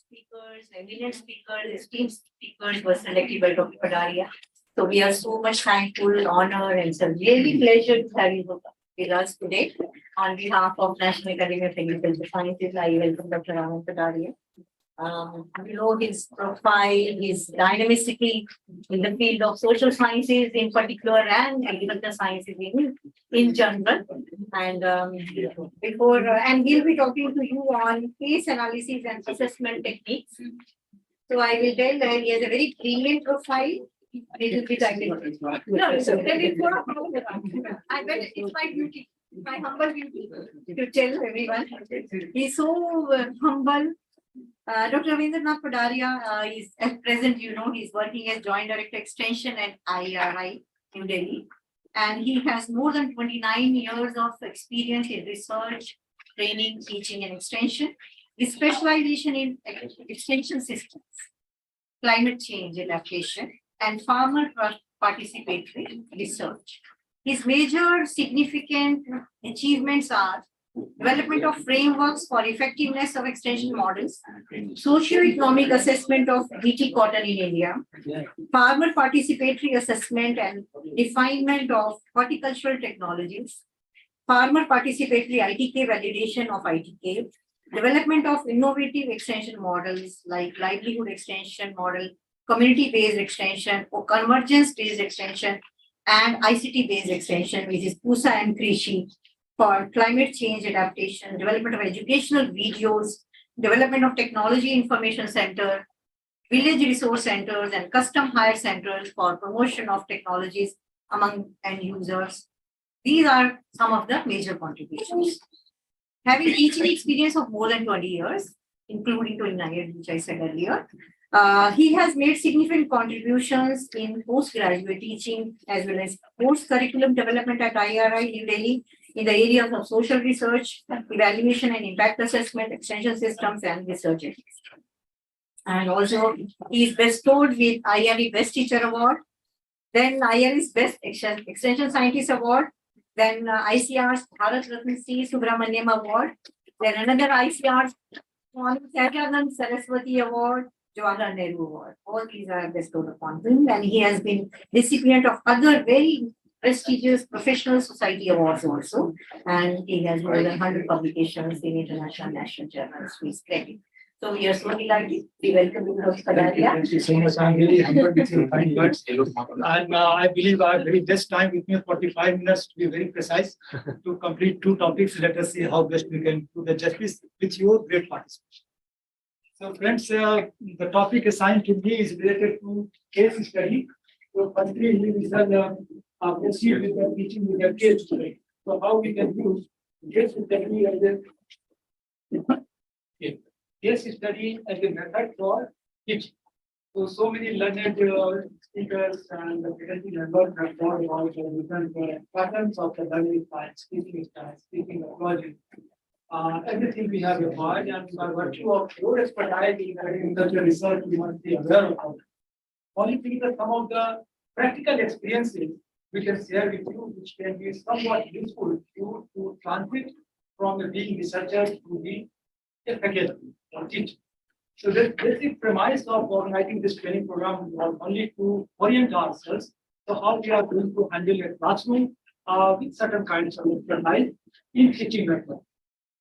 speakers, eminent speakers, esteemed speakers were selected by Dr. Padaria. So we are so much thankful, honored, and it's a really pleasure to have you with us today. On behalf of National Academy of Technical Sciences, I welcome Dr. Padaria. Below his profile, his dynamicity in the field of social sciences in particular and agricultural sciences in general. And and we'll be talking to you on case analysis and assessment techniques. So I will tell that he has a very brilliant profile. Little bit technical. No, so I bet it's my duty, my humble duty to tell everyone. He's so humble. Dr. Ravindranath Padaria is at present, he's working as Joint Director Extension at IRI in Delhi. And he has more than 29 years of experience in research, training, teaching, and extension, with specialization in extension systems, climate change adaptation, and farmer participatory research. His major significant achievements are development of frameworks for effectiveness of extension models, socio-economic assessment of BT cotton in India, farmer participatory assessment and refinement of horticultural technologies, farmer participatory ITK validation of ITK, development of innovative extension models like livelihood extension model, community-based extension, or convergence-based extension, and ICT-based extension, which is PUSA and Krishi, for climate change adaptation, development of educational videos, development of technology information center, village resource centers, and custom hire centers for promotion of technologies among end users. These are some of the major contributions. Having teaching experience of more than 20 years, including 29 years, which I said earlier, he has made significant contributions in postgraduate teaching as well as post-curriculum development at IRI New Delhi in the areas of social research, evaluation and impact assessment, extension systems, and research ethics. And also, he is bestowed with IRI Best Teacher Award, then IRI's Best Extension Scientist Award, then ICR's Bharat Ratna C. Subramaniam Award, then another ICR's Satyanand Saraswati Award, Jawaharlal Nehru Award. All these are bestowed upon him, and he has been recipient of other very prestigious professional society awards also, and he has more than 100 publications in international national journals to his credit. So we are so delighted. We welcome you, Dr. Padaria. Thank you so much. I'm really humbled with your kind words. And I believe I have very less time with me, 45 minutes to be very precise, to complete two topics. Let us see how best we can do the justice with your great participation. So friends, the topic assigned to me is related to case study. So firstly, we shall proceed with the teaching with the case study. So how we can use case study as a case study as a method for teaching. So many learned speakers and the faculty members have thought about the different patterns of the learning style, speaking approach. Everything we have acquired, and by virtue of your expertise in such a research, we must be aware of. Only thing that some of the practical experiences we can share with you, which can be somewhat useful to transit from being researcher to being a faculty or teacher. So the basic premise of organizing this training program was only to orient ourselves to how we are going to handle a classroom with certain kinds of expertise in teaching method.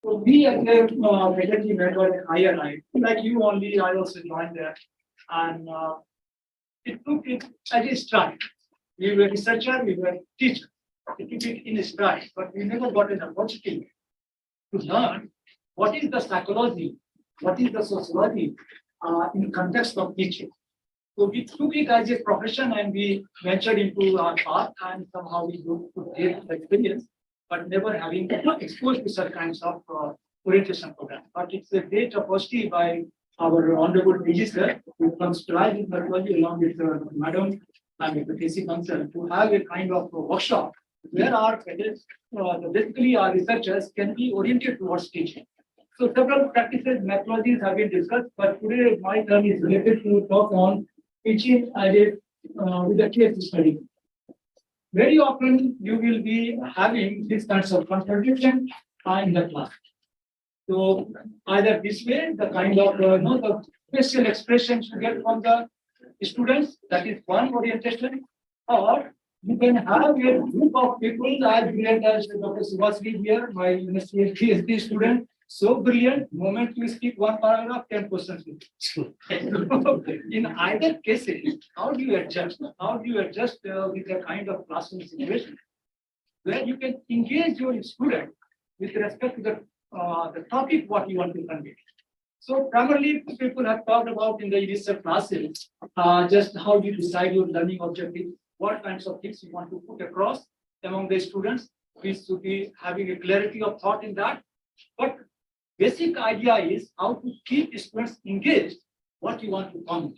So we as a faculty member at IRI, like you only, I also joined there, and it took it as a stride. We were researcher, we were teacher. We took it in a stride, but we never got an opportunity to learn what is the psychology, what is the sociology in context of teaching. So we took it as a profession and we ventured into our path, and somehow we could get experience, but never having exposed to such kinds of orientation program. But it's a great opportunity by our honorable minister who comes to live in Pedagogy along with Madam and the KC Council to have a kind of workshop where our basically our researchers can be oriented towards teaching. So several practices, methodologies have been discussed, but today my turn is related to talk on teaching with a case study. Very often you will be having these kinds of contribution in the class. So either this way, the kind of the facial expressions you get from the students, that is one orientation, or you can have a group of people as brilliant as Dr. Subhasri here, my university PhD student, so brilliant, moment you speak one paragraph, 10 questions. In either cases, how do you adjust? How do you adjust with a kind of classroom situation where you can engage your student with respect to the topic what you want to convey? So primarily, people have talked about in the initial classes, just how you decide your learning objective, what kinds of things you want to put across among the students. We should be having a clarity of thought in that. But basic idea is how to keep students engaged, what you want to convey.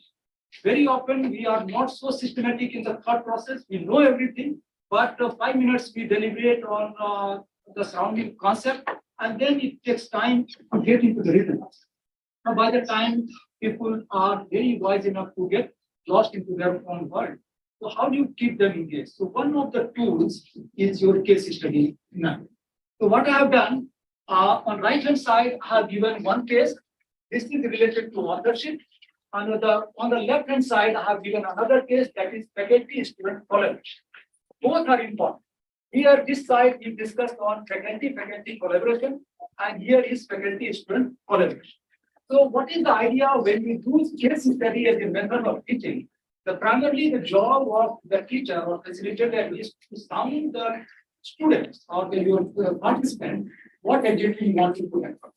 Very often, we are not so systematic in the thought process. We know everything, but 5 minutes we deliberate on the surrounding concept, and then it takes time to get into the rhythm. Now, by the time people are very wise enough to get lost into their own world, so how do you keep them engaged? So one of the tools is your case study map. So what I have done, on right hand side, I have given one case. This is related to authorship. On the left hand side, I have given another case, that is faculty student collaboration. Both are important. Here, this side we discussed on faculty collaboration, and here is faculty student collaboration. So what is the idea when we do case study as a method of teaching? Primarily the job of the teacher or facilitator is to sound the students or the participant what exactly you want to put across.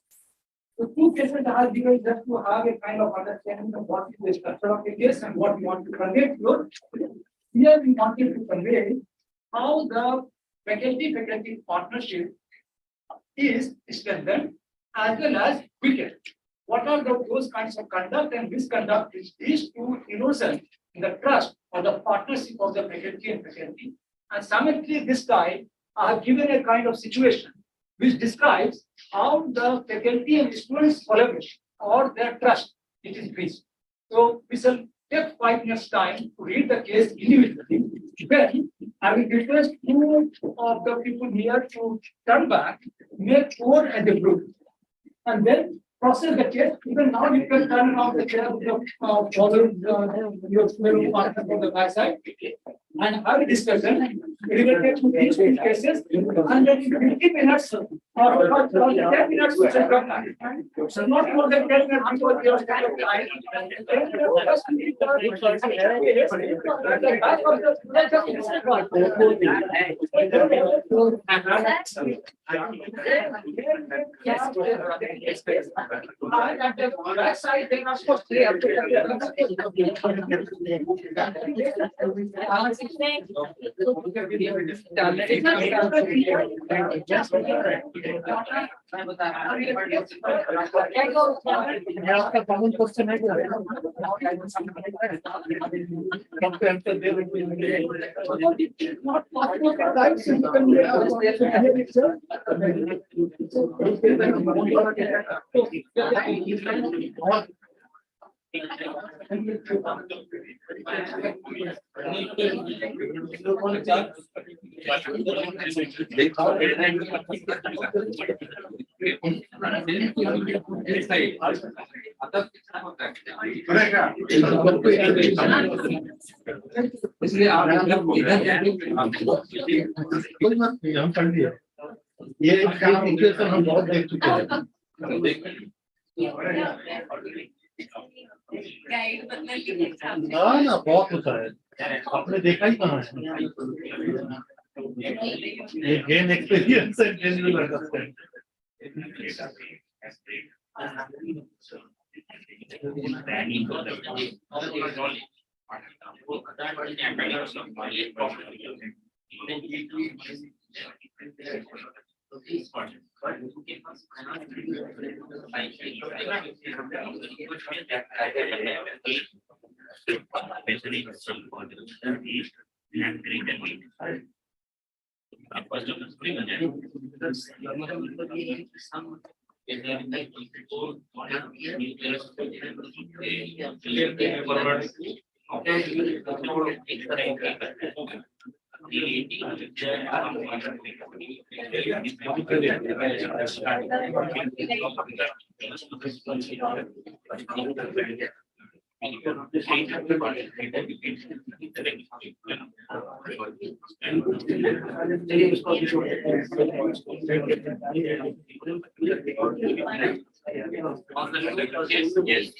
So two cases I have given just to have a kind of understanding of what is the structure of the case and what you want to convey to your students. Here we wanted to convey how the faculty partnership is strengthened as well as weakened. What are those kinds of conduct and misconduct which leads to erosion in the trust or the partnership of the faculty and faculty? And simultaneously, this time, I have given a kind of situation which describes how the faculty and students collaboration or their trust it is breached. So we shall take 5 minutes time to read the case individually. Then I will request two of the people here to turn back, make 4 as a group, and then process the case. Even now you can turn around the chair of the your partner from the back side and have a discussion related to these two cases, and then in 50 minutes or 10 minutes we shall come back. So not more than 10 minutes because your time. Then you just need the back of the back side, they are supposed इसलिए आप हम पढ़ लिया ये equation हम बहुत देख चुके हैं ना बहुत होता है आपने देखा ही कहाँ है ये gain experience and general understanding Yes.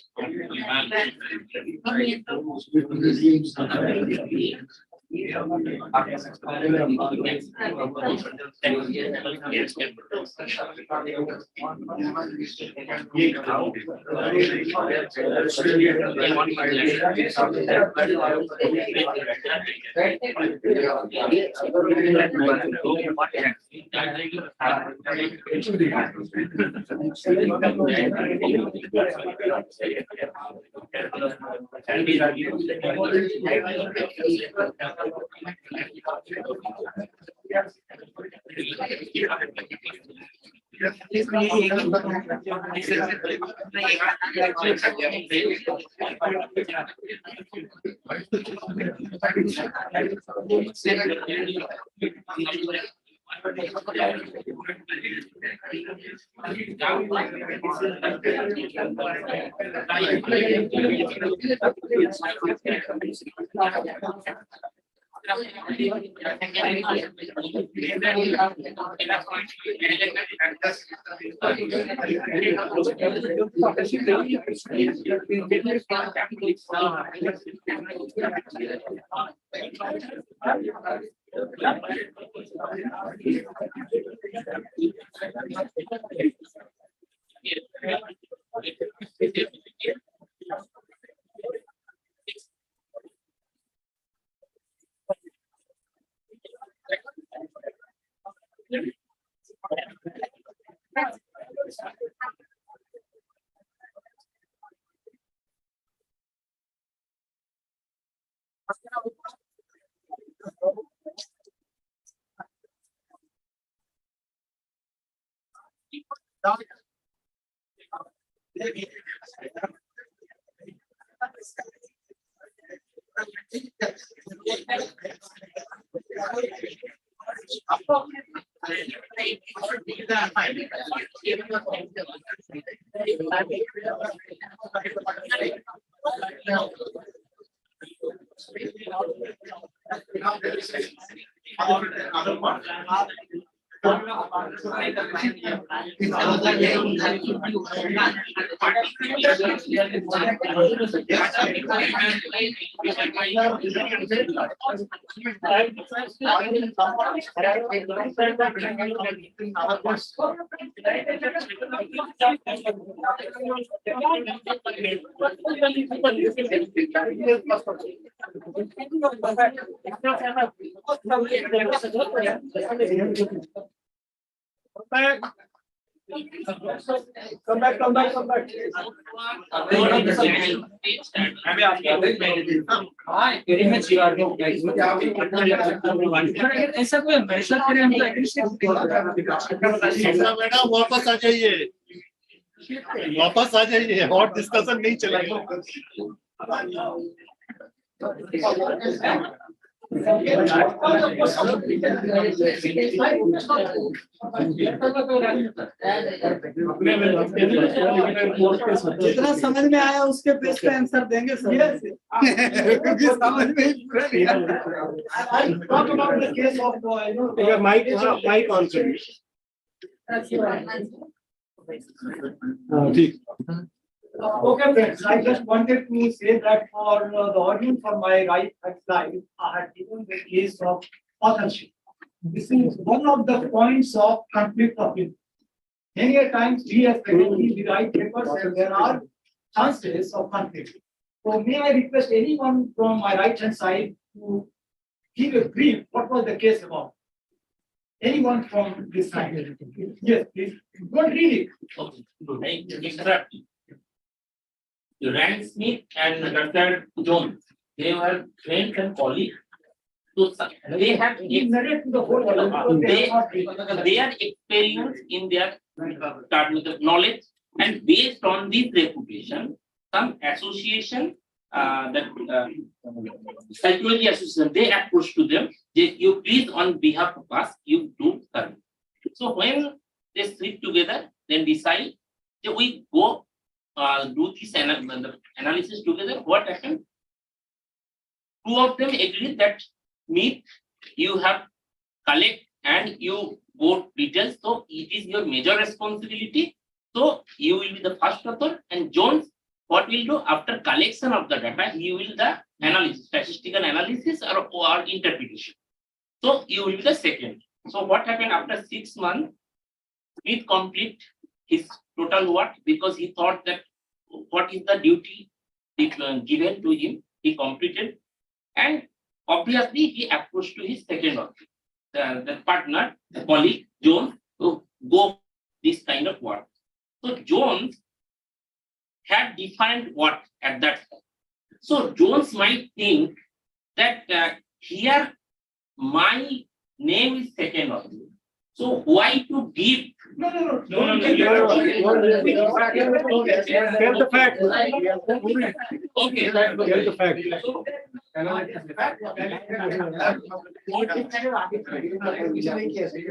Come back. ऐसा कोई मैसेज करें हम मैडम वापस आ जाइए, वापस आ जाइए, और डिस्कशन नहीं चलेगा। जितना समझ में आया उसके बेस पे आंसर देंगे सर। क्योंकि समझ में ही पूरा नहीं आया। Talk about the case of Your mic on, sir. Okay, friends, I just wanted to say that for the audience on my right hand side, I had given the case of authorship. This is one of the points of conflict of interest. Many a times we as faculty, we write papers and there are chances of conflict. So may I request anyone from my right hand side to give a brief, what was the case about? Anyone from this side? Yes, please. Don't read it. Rand Smith and Dr. Jones, they were friends and colleagues. So they have Narrate to the whole world. they are experienced in their knowledge, and based on this reputation, some association psychology association, they approach to them, you please on behalf of us, you do service. So when they sit together, then decide that we go do this analysis together. What happened? Two of them agree that Smith, you have collect and you go details. So it is your major responsibility. So you will be the first author, and Jones, what will do after collection of the data, he will the analysis, statistical analysis or interpretation. So you will be the second. So what happened after 6 months? Smith complete his total work because he thought that what is the duty given to him, he completed, and obviously he approached to his second author, the partner, the colleague Jones, to go this kind of work. So Jones had defined what at that time. So Jones might think that here my name is second author. So why to give? No. Tell the fact. Okay. Tell the fact.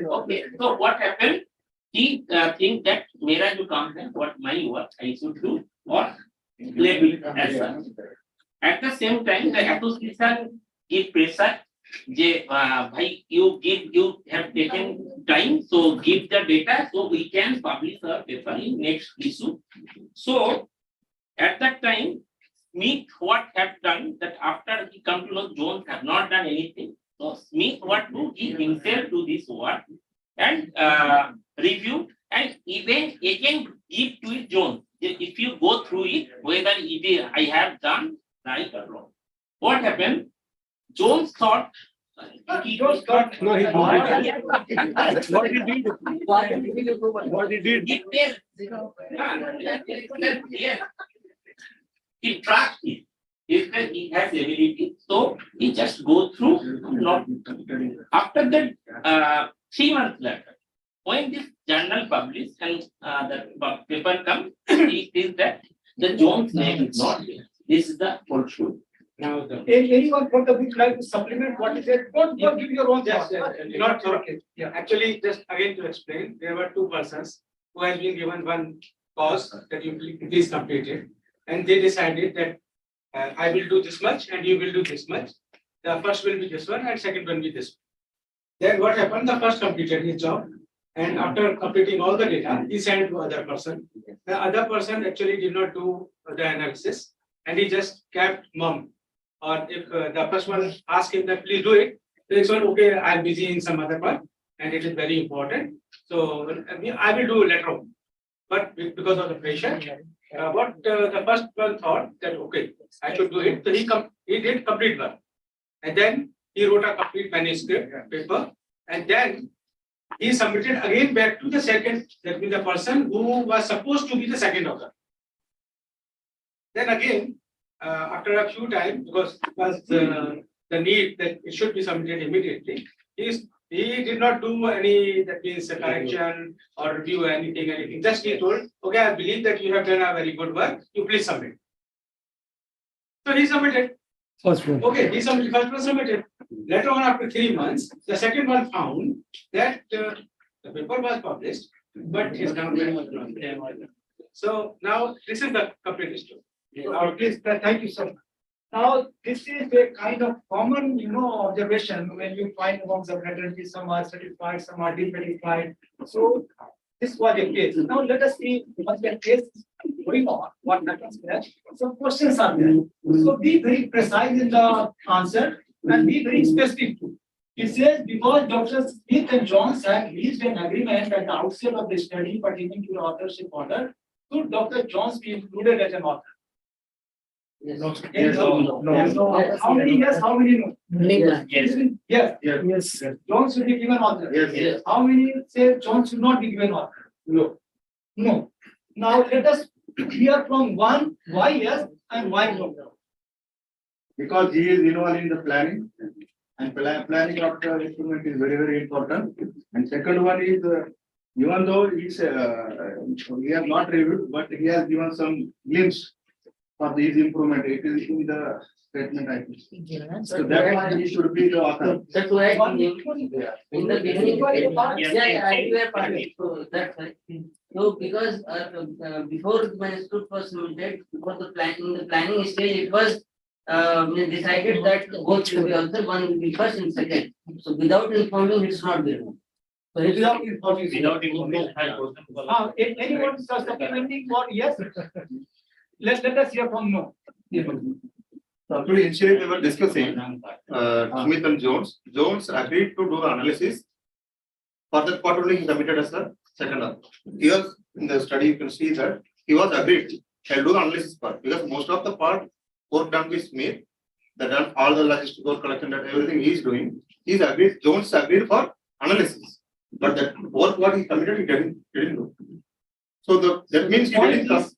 Okay. So what happened? He think that mera jo kaam hai, what my work I should do or label as such. At the same time, the association give pressure. Bhai, you have taken time, so give the data so we can publish our paper in next issue. So at that time, Smith what have done that after he come to know Jones have not done anything. So Smith what do he himself do this work and review and even again give to it Jones. If you go through it, whether I have done right or wrong. What happened? Jones thought. No, he did. What he did. What he did. He tells. Yes. He trusts it. If he has ability, so he just go through. Not after that, 3 months later, when this journal published and the paper comes, he says that the Jones name is not there. This is the whole truth. Now, anyone from the week like to supplement what is it? Don't give your own. Yes, not okay. Yeah, actually, just again to explain, there were two persons who has been given one cause that you please complete it, and they decided that I will do this much and you will do this much. The first will be this one and second will be this one. Then what happened? The first completed his job, and after completing all the data, he sent to other person. The other person actually did not do the analysis, and he just kept mum. Or if the first one asked him that please do it, this one okay, I'm busy in some other part and it is very important. So I will do later on. But because of the pressure, what the first one thought that okay, I should do it. So he did complete work, and then he wrote a complete manuscript paper, and then he submitted again back to the second, that means the person who was supposed to be the second author. Then again. After a few times, because it was the need that it should be submitted immediately, he did not do any, that means a correction or review anything. Just he told, okay, I believe that you have done a very good work, you please submit. So he submitted. First one. Okay, he submitted, first one submitted. Later on, after 3 months, the second one found that the paper was published, but his government was not there. So now this is the complete story. Now, please, thank you so much. Now, this is a kind of common, observation when you find amongst the fraternity, some are certified, some are dissatisfied. So, this was a case. Now, let us see what the case is going on, what happens there. Some questions are there. So, be very precise in the answer and be very specific too. It says, because Dr. Smith and Jones had reached an agreement at the outset of the study pertaining to the authorship order, should Dr. Jones be included as an author? Yes. No. How many yes? How many no? Yes. John should be given author. Yes. How many say John should not be given author? No. Now let us hear from one why yes and why no. Because he is involved in the planning, and planning of the instrument is very, very important. And second one is, even though he has not reviewed, but he has given some glimpse for his improvement. It is in the statement, I think. So that one he should be the author. That's why in the beginning, I were part of it. So that's right. So because before my institute was submitted, before the plan, in the planning stage, it was decided that both should be author, one will be first and second. So without informing, it's not there. So it's Without information. Without information. Anyone starts supplementing or yes? Let us hear from no. Actually, initially we were discussing, Smith and Jones. Jones agreed to do the analysis. For that part only he submitted as the second author. Here in the study, you can see that he was agreed. I'll do the analysis part because most of the part work done with Smith, that done all the logistical collection that everything he is doing. He's agreed. Jones agreed for analysis, but that work what he submitted he didn't do. So that means he didn't come.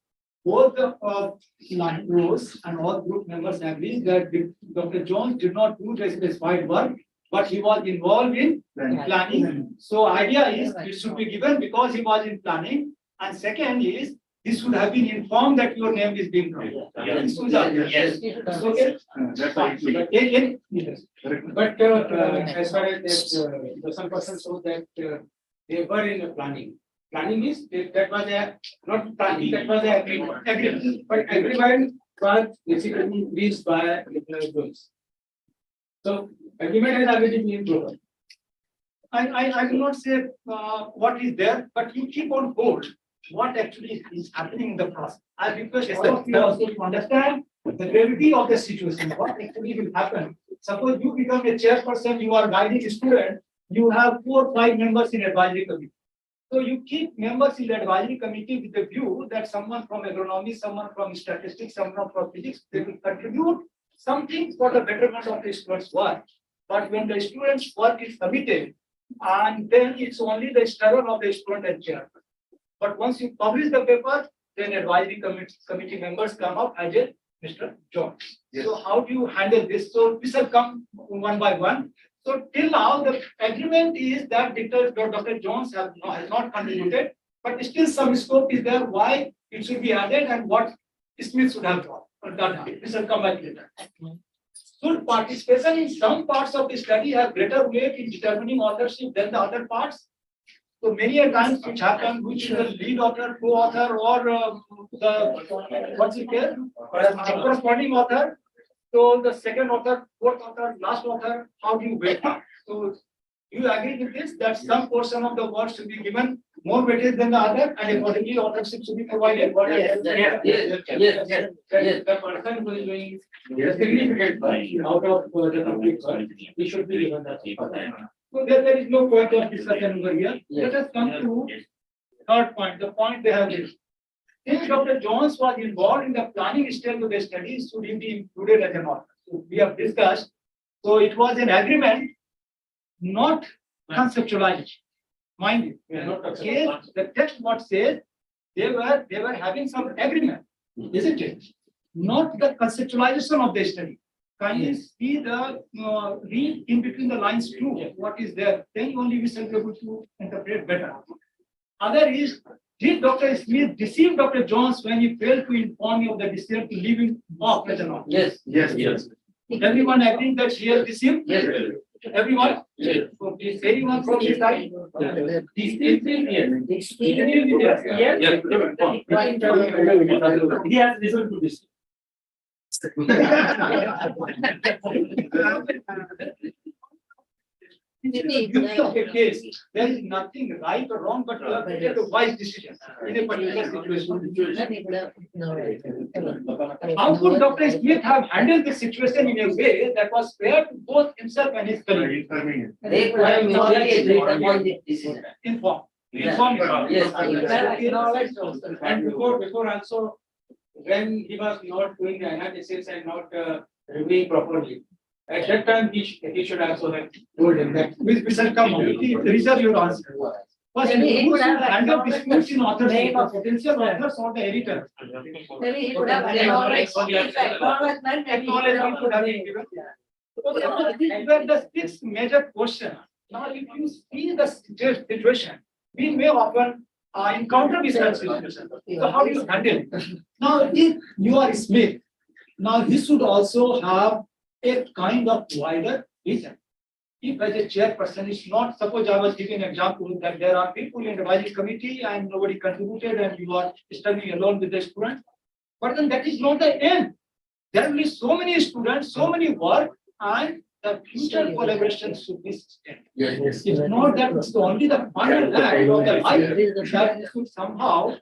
Both the line rows and all group members agree that Dr. Jones did not do the specified work, but he was involved in planning. So idea is it should be given because he was in planning. And second is this should have been informed that your name is being drawn. Yes. Yes. Okay. That's why. But as far as that some person showed that they were in the planning. Planning is that was a not planning, that was a agreement. But agreement was basically reached by the Jones. So agreement has already been proven. I will not say what is there, but you keep on hold what actually is happening in the process. I request all of you also to understand the gravity of the situation, what actually will happen. Suppose you become a chairperson, you are guiding a student, you have 4 or 5 members in advisory committee. So you keep members in the advisory committee with the view that someone from agronomy, someone from statistics, someone from physics, they will contribute something for the betterment of the students' work. But when the students' work is submitted, and then it's only the struggle of the student and chair. But once you publish the paper, then advisory committee members come up as a Mr. Jones. Yes. So how do you handle this? So this will come one by one. So till now, the agreement is that Dr. Jones has not contributed, but still some scope is there why it should be added and what Smith should have done. This will come back later. Should participation in some parts of the study have greater weight in determining authorship than the other parts? So many a times which happen, which is the lead author, co-author, or the what's it there? Corresponding author. So the second author, fourth author, last author, how do you weight that? So you agree with this that some portion of the work should be given more weightage than the other, and accordingly authorship should be provided. Yes. The person who is doing significant work out of the complete work, he should be given that. So there is no point of discussion over here. Let us come to third point, the point they have raised. If Dr. Jones was involved in the planning stage of the studies, should he be included as an author? So we have discussed. So it was an agreement, not conceptualized. Mind you, the text what says they were having some agreement, isn't it? Not the conceptualization of the study. Kindly see the read in between the lines too. What is there? Then only we shall be able to interpret better. Other is, did Dr. Smith deceive Dr. Jones when he failed to inform you of the decision to leave him off as an author? Yes. Everyone agreeing that he has deceived? Yes. Everyone? Yes. So please, anyone from his side? He has listened to this. In the beauty of a case, there is nothing right or wrong, but you have to take a wise decision in a particular situation. How could Dr. Smith have handled the situation in a way that was fair to both himself and his colleagues? They could have mutually agreed upon the decision. Inform. Yes. And before also, when he was not doing the analysis and not reviewing properly, at that time he should also have told him that we shall come on. Reserve your answer. First, who should handle disputes in authorship, the potential authors or the editors? Maybe he could have acknowledged. Acknowledgement could have been given. So these were the 6 major questions. Now, if you see the situation, we may often encounter with such situation. So how do you handle it? Now, if you are Smith, now he should also have a kind of wider vision. If as a chairperson, it's not, suppose I was giving an example that there are people in the advisory committee and nobody contributed and you are studying alone with the student, but then that is not the end. There will be so many students, so many work, and the future collaboration should be sustained. It's not that it's only the final act of the life that we should somehow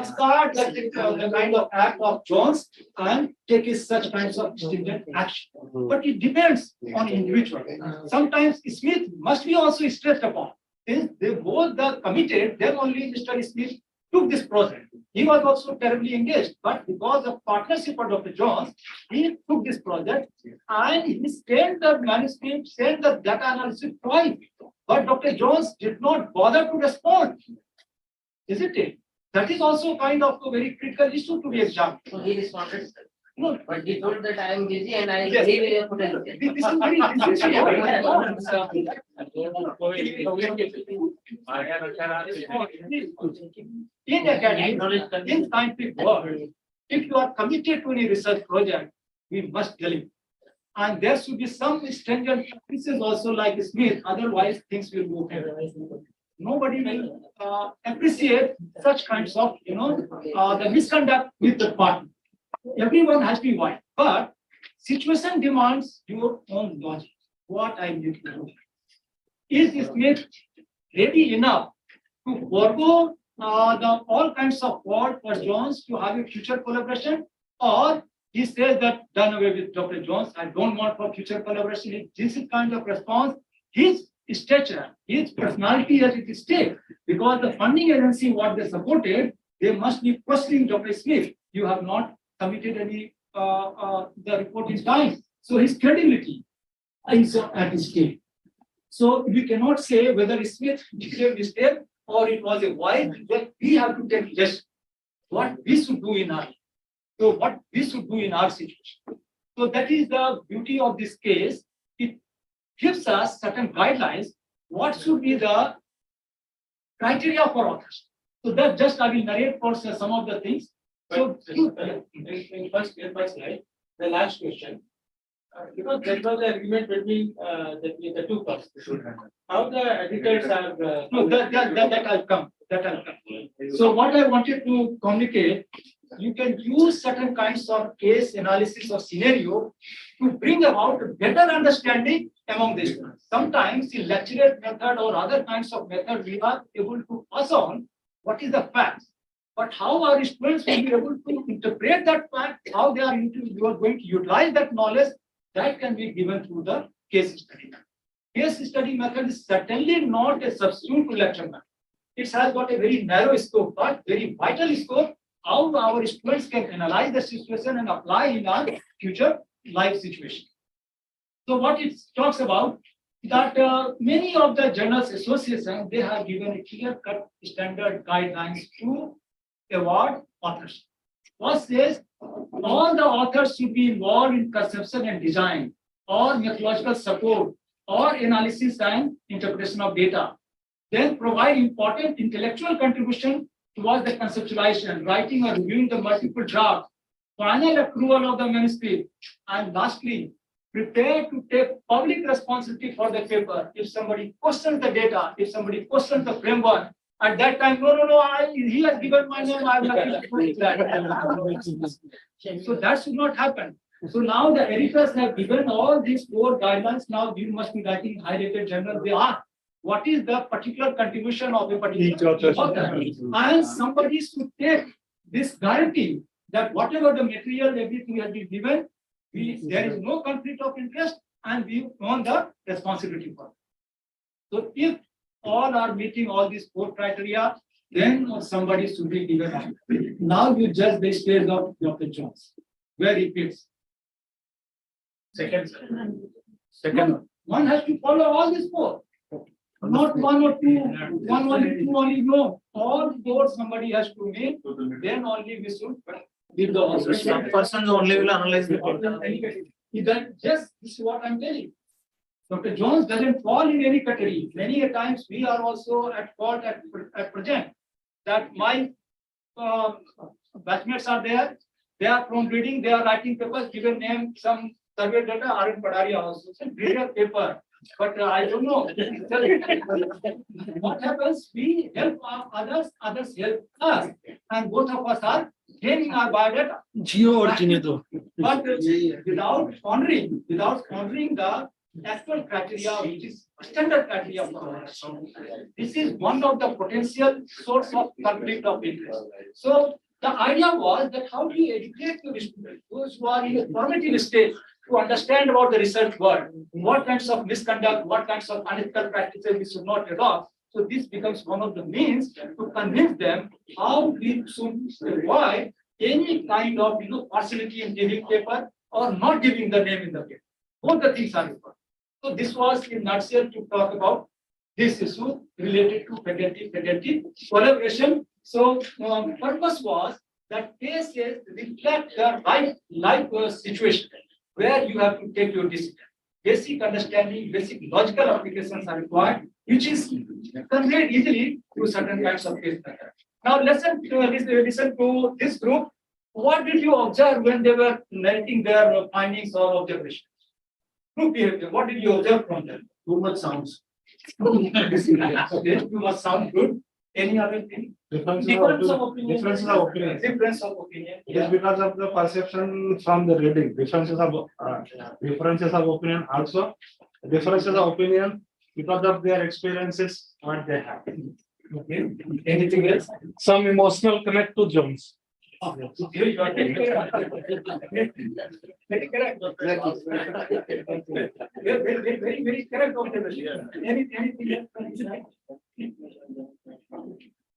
start the kind of act of Jones and take such kinds of stringent action. But it depends on individual. Sometimes Smith must be also stressed upon. Since they both are committed, then only Mr. Smith took this project. He was also terribly engaged, but because of partnership of Dr. Jones, he took this project and he sent the manuscript, sent the data analysis twice. But Dr. Jones did not bother to respond. Isn't it? That is also kind of a very critical issue to be examined. So he responded, sir. No, But he told that I am busy and I Yes. leave your potential. this is very in academic, in scientific world, if you are committed to any research project, we must deliver. And there should be some stringent practices also like Smith, otherwise things will go haywire. Nobody will appreciate such kinds of, the misconduct with the partner. Everyone has to be wise, but situation demands your own logic. What I need to do. Is Smith ready enough to forego the all kinds of work for Jones to have a future collaboration, or he says that done away with Dr. Jones, I don't want for future collaboration. If this is kind of response, his stature, his personality is at stake, because the funding agency, what they supported, they must be questioning Dr. Smith. You have not submitted any the report in time. So his credibility is at stake. So we cannot say whether Smith did a mistake or it was a wise, but we have to take lessons. What we should do in our, so what we should do in our situation. So that is the beauty of this case. It gives us certain guidelines. What should be the criteria for authors? So that just I will narrate for some of the things. So In first slide, the last question. Because there was an agreement between the two parties. How the editors are. no, that I'll come. That I'll come. So what I wanted to communicate, you can use certain kinds of case analysis or scenario to bring about a better understanding among the students. Sometimes in lecturate method or other kinds of method, we are able to pass on what is the facts. But how our students will be able to interpret that fact, how you are going to utilize that knowledge, that can be given through the case study. Case study method is certainly not a substitute to lecture method. It has got a very narrow scope, but very vital scope, how our students can analyze the situation and apply in our future life situation. So what it talks about, that many of the journals associations, they have given a clear-cut standard guidelines to award authors. First says all the authors should be involved in conception and design, or methodological support, or analysis and interpretation of data. Then provide important intellectual contribution towards the conceptualization, writing or reviewing the multiple drafts, final approval of the manuscript, and lastly, prepare to take public responsibility for the paper. If somebody questions the data, if somebody questions the framework, at that time, no, he has given my name, I am not that. So that should not happen. So now the editors have given all these 4 guidelines. Now you must be writing high-rated journal. They are. What is the particular contribution of a particular author? And somebody should take this guarantee that whatever the material, everything has been given, there is no conflict of interest, and we own the responsibility for it. So if all are meeting all these 4 criteria, then somebody should be given. Now you judge the stage of Dr. Jones, where he fits. Second. One has to follow all these 4. Not 1 or 2, 1 only, 2 only, no. All 4 somebody has to make, then only we should give the author. Some persons only will analyze the content. Then just this is what I'm telling. Dr. Jones doesn't fall in any category. Many a times we are also at fault at present that my batchmates are there. They are from reading, they are writing papers, given name, some survey data are in Padaria also. It's a brilliant paper, but I don't know. What happens? We help others, others help us, and both of us are gaining our biodata. But without honoring the actual criteria, which is standard criteria for us. This is one of the potential source of conflict of interest. So the idea was that how do you educate the students, those who are in a formative stage, to understand about the research world, what kinds of misconduct, what kinds of unethical practices we should not adopt. So this becomes one of the means to convince them how we should avoid any kind of partiality in giving paper or not giving the name in the paper. Both the things are important. So this was in nutshell to talk about this issue related to faculty collaboration. So purpose was that cases reflect the life situation where you have to take your decision. Basic understanding, basic logical applications are required, which is conveyed easily through certain kinds of case method. Now listen to this group. What did you observe when they were narrating their findings or observations? Group behavior. What did you observe from them? Too much sounds. Okay, you must sound good. Any other thing? Difference of opinion. Difference of opinion. It's because of the perception from the reading. Differences of opinion also. Differences of opinion because of their experiences, what they have. Okay. Anything else? Some emotional connect to Jones. You are very correct. Very correct. Very correct observation. Anything else?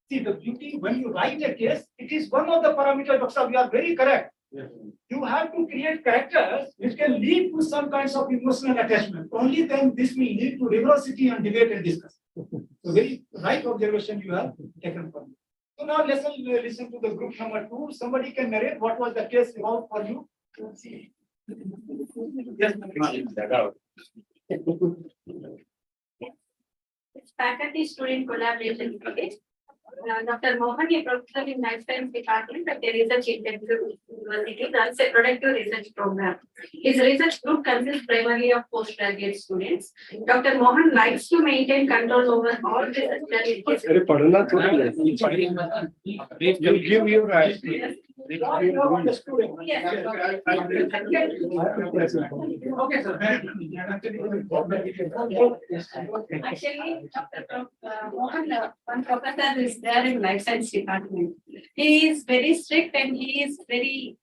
See, the beauty when you write a case, it is one of the parameters. Doctor, you are very correct. You have to create characters which can lead to some kinds of emotional attachment. Only then this will lead to rigorosity and debate and discussion. So very right observation you have taken from me. So now listen to the group number 2. Somebody can narrate what was the case about for you. Yes, It's faculty student collaboration project. Dr. Mohan, a professor in Life Science Department at the Research University, runs a productive research program. His research group consists primarily of postgraduate students. Dr. Mohan likes to maintain control over all research activities. Give your right. Yes. Okay, sir. Actually, Dr. Mohan, one professor is there in Life Science Department. He is very strict and he is very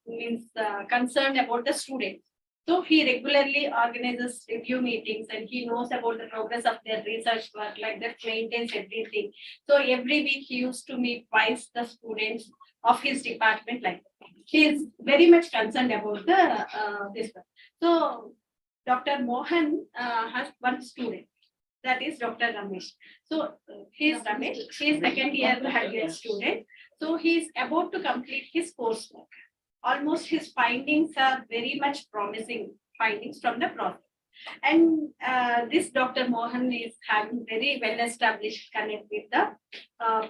concerned about the students. So he regularly organizes review meetings and he knows about the progress of their research work, like that, maintains everything. So every week he used to meet twice the students of his department. Like he is very much concerned about the this one. So Dr. Mohan has one student, that is Dr. Ramesh. So he is Ramesh, he is second year graduate student. So he is about to complete his coursework. Almost his findings are very much promising findings from the process. And this Dr. Mohan is having very well established connect with the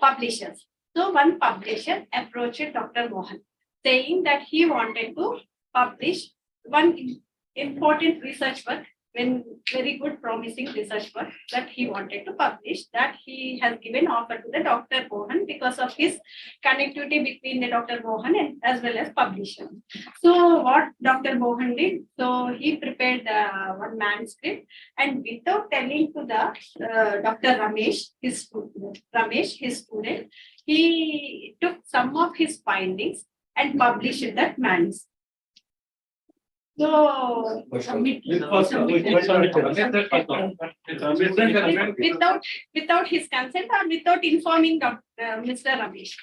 publishers. So one publisher approached Dr. Mohan saying that he wanted to publish one important research work, when very good promising research work that he wanted to publish, that he has given offer to the Dr. Mohan because of his connectivity between the Dr. Mohan and as well as publisher. So what Dr. Mohan did, so he prepared one manuscript and without telling to the Dr. Ramesh, his student, he took some of his findings and published that manuscript. So without his consent or without informing Mr. Ramesh.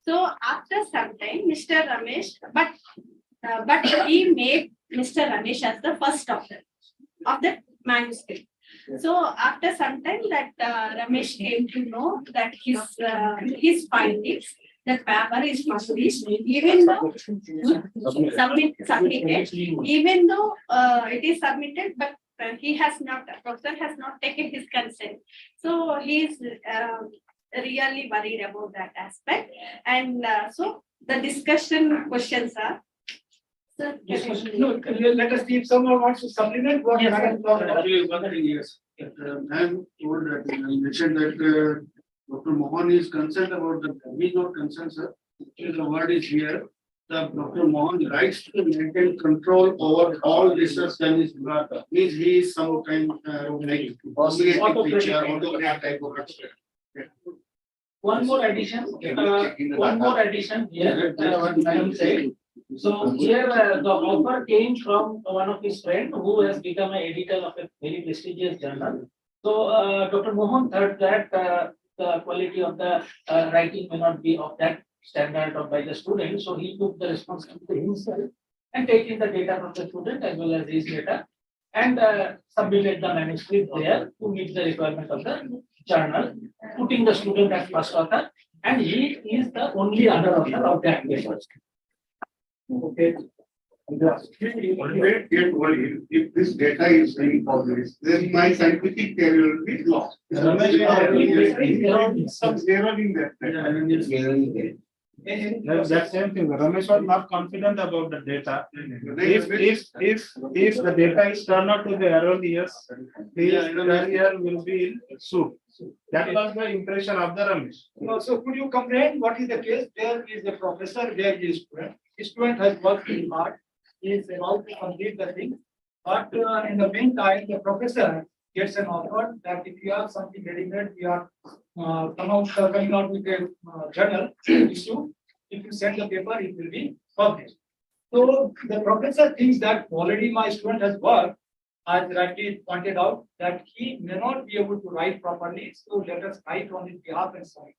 So after some time, Mr. Ramesh, but he made Mr. Ramesh as the first author of the manuscript. So after some time, that Ramesh came to know that his findings, the paper is published, even though submitted, even though it is submitted, but he has not, professor has not taken his consent. So he is really worried about that aspect. And so the discussion questions are. So, No, let us see if someone wants to supplement what Yes, Madam talked about. Actually, one thing, yes. I'm told that, you mentioned that Dr. Mohan is concerned about the, he is not concerned, sir. Actually, the word is here. The Dr. Mohan likes to maintain control over all research done is means he is some kind like obligated teacher, autocrat type of person. One more addition here, what Madam said. So here the offer came from one of his friend who has become an editor of a very prestigious journal. So Dr. Mohan thought that the quality of the writing may not be of that standard or by the student. So he took the responsibility himself and taking the data from the student as well as his data and submitted the manuscript there to meet the requirement of the journal, putting the student as first author, and he is the only other author of that paper. Okay. Get worried if this data is being published, then my scientific career will be lost. Some error in that. That same thing, Ramesh was not confident about the data. If the data is turned out to be erroneous, his career will be sued. That was the impression of the Ramesh. So could you comprehend what is the case? There is a professor, there is a student. The student has worked very hard. He is about to complete the thing. But in the meantime, the professor gets an offer that if you have something ready-made, we are coming out with a journal issue. If you send the paper, it will be published. So the professor thinks that already my student has worked, as rightly pointed out, that he may not be able to write properly. So let us write on his behalf and so on.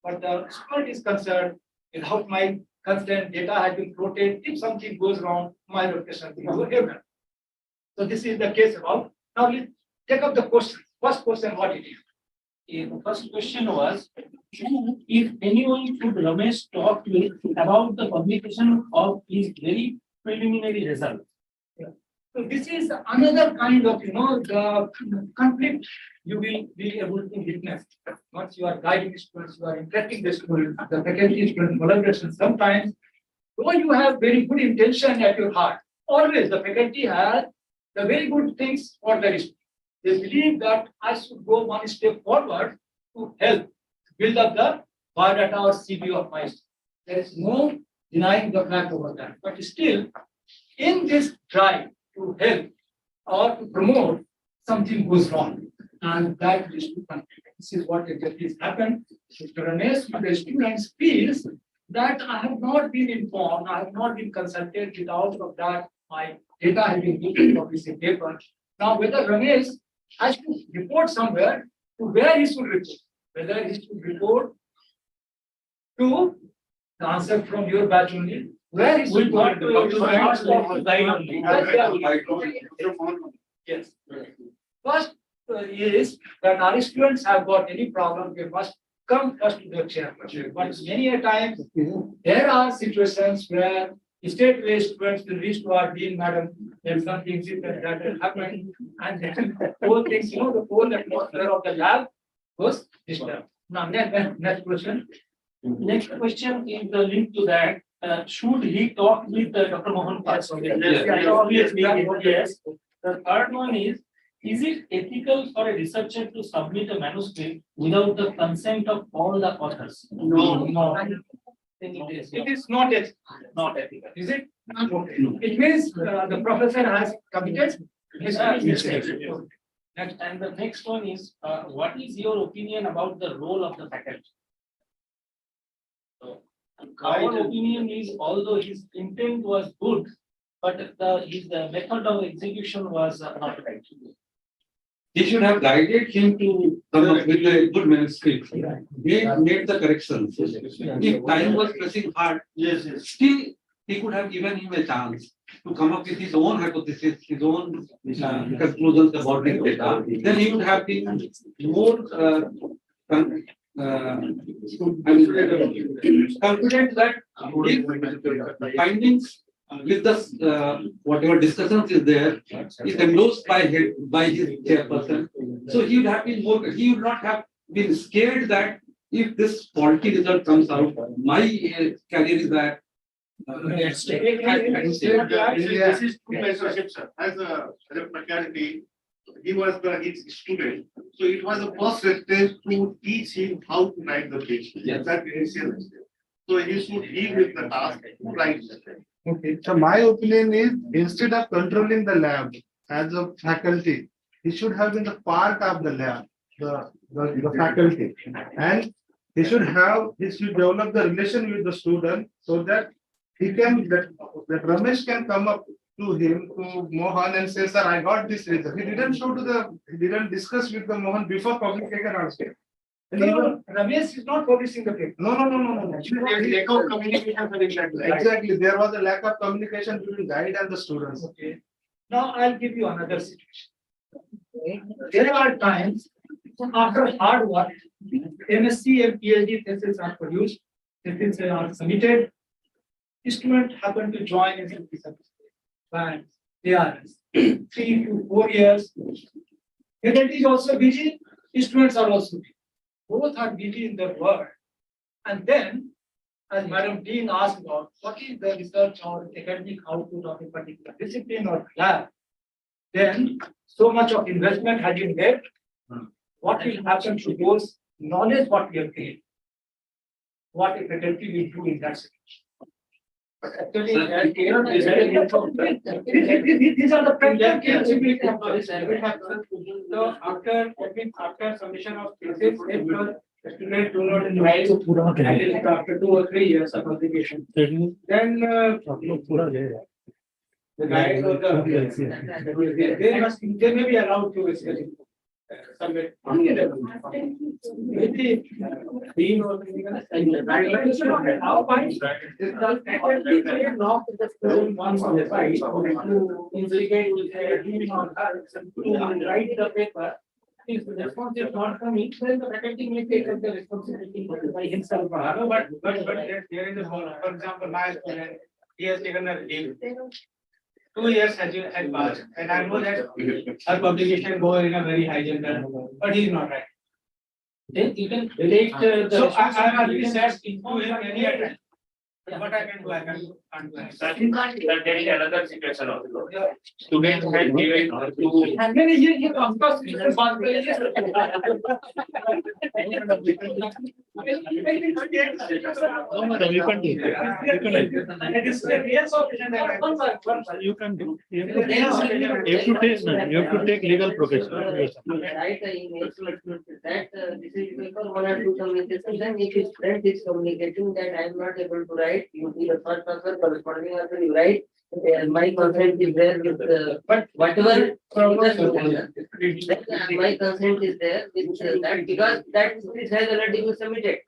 But the student is concerned, without my consent, data has been floated. If something goes wrong, my reputation will go everywhere. So this is the case about. Now let's take up the question. First question, what it is? The first question was, if anyone should Ramesh talk with about the publication of his very preliminary result. So this is another kind of, the conflict you will be able to witness. Once you are guiding students, you are interacting the students, the faculty student collaboration. Sometimes, though you have very good intention at your heart, always the faculty has the very good things for the student. They believe that I should go one step forward to help build up the biodata or CV of my student. There is no denying the fact over that. But still, in this drive to help or to promote, something goes wrong. And that is to conflict. This is what exactly has happened. Mr. Ramesh, the students feels that I have not been informed, I have not been consulted without of that my data has been given for this paper. Now, whether Ramesh has to report somewhere, to where he should report, whether he should report to the answer from your batch only, where he should Not go to guide only. Yes. First is that our students have got any problem, they must come first to the chairperson. But many a times, there are situations where state-based students will reach to our dean, madam, there's something that will happen. And then whole things, the whole atmosphere of the lab was disturbed. Now, next question. Next question is the link to that. Should he talk with Dr. Mohan first? Obviously, yes. The third one is it ethical for a researcher to submit a manuscript without the consent of all the authors? No. It is not Not ethical. Is it? Okay. It means the professor has committed his mistake. Next, and the next one is, what is your opinion about the role of the faculty? So, our opinion is, although his intent was good, but his method of execution was not right. He should have guided him to come up with a good manuscript. He made the corrections. If time was pressing hard, still he could have given him a chance to come up with his own hypothesis, his own conclusions about the data. Then he would have been more confident that if findings with the whatever discussions is there, is endorsed by his chairperson. So he would have been more, he would not have been scared that if this faulty result comes out, my career is that. This is two mentorship, sir. As a fraternity, he was his student. So it was the first stage to teach him how to write the page. Yes. That initial stage. So he should deal with the task to write the page. Okay, so my opinion is instead of controlling the lab as a faculty, he should have been the part of the lab, the faculty. And he should develop the relation with the student so that that Ramesh can come up to him, to Mohan and say, sir, I got this result. He didn't discuss with the Mohan before publication also. And even, Ramesh is not publishing the paper. no. Actually, there is lack of communication with that. Exactly, there was a lack of communication between guide and the students. Okay. Now I'll give you another situation. There are times after hard work, MSc and PhD thesis are produced, theses are submitted. Students happen to join in some plans. They are 3 to 4 years. Faculty is also busy, students are also busy. Both are busy in their work. And then, as Madam Dean asked about, what is the research or academic output of a particular discipline or lab? Then, so much of investment has been made. What will happen to those knowledge what we have gained? What a faculty will do in that situation? But actually, these are the practical cases we have. So after submission of thesis, if the students do not write at least after 2 or 3 years of publication, then the guide or they may be allowed to submit. Maybe dean or once on the side to instigate with the dean or her to write the paper. If the response is not coming, then the faculty may take up the responsibility by himself. But there is a problem. For example, my student, he has taken a leave. 2 years has passed, and I know that her publication go in a very high gender, but he is not right. Then you can relate So I am already said into him many a time. What I can do, I can't do. There is another situation also. Students had given to. And then he of course. You can do. You have to take legal professional. Write an email that this is paper 1 or 2 communication, then if his friend is communicating that I am not able to write, you be the first person corresponding answer you write. My consent is there with but whatever my consent is there with that because that this has already been submitted.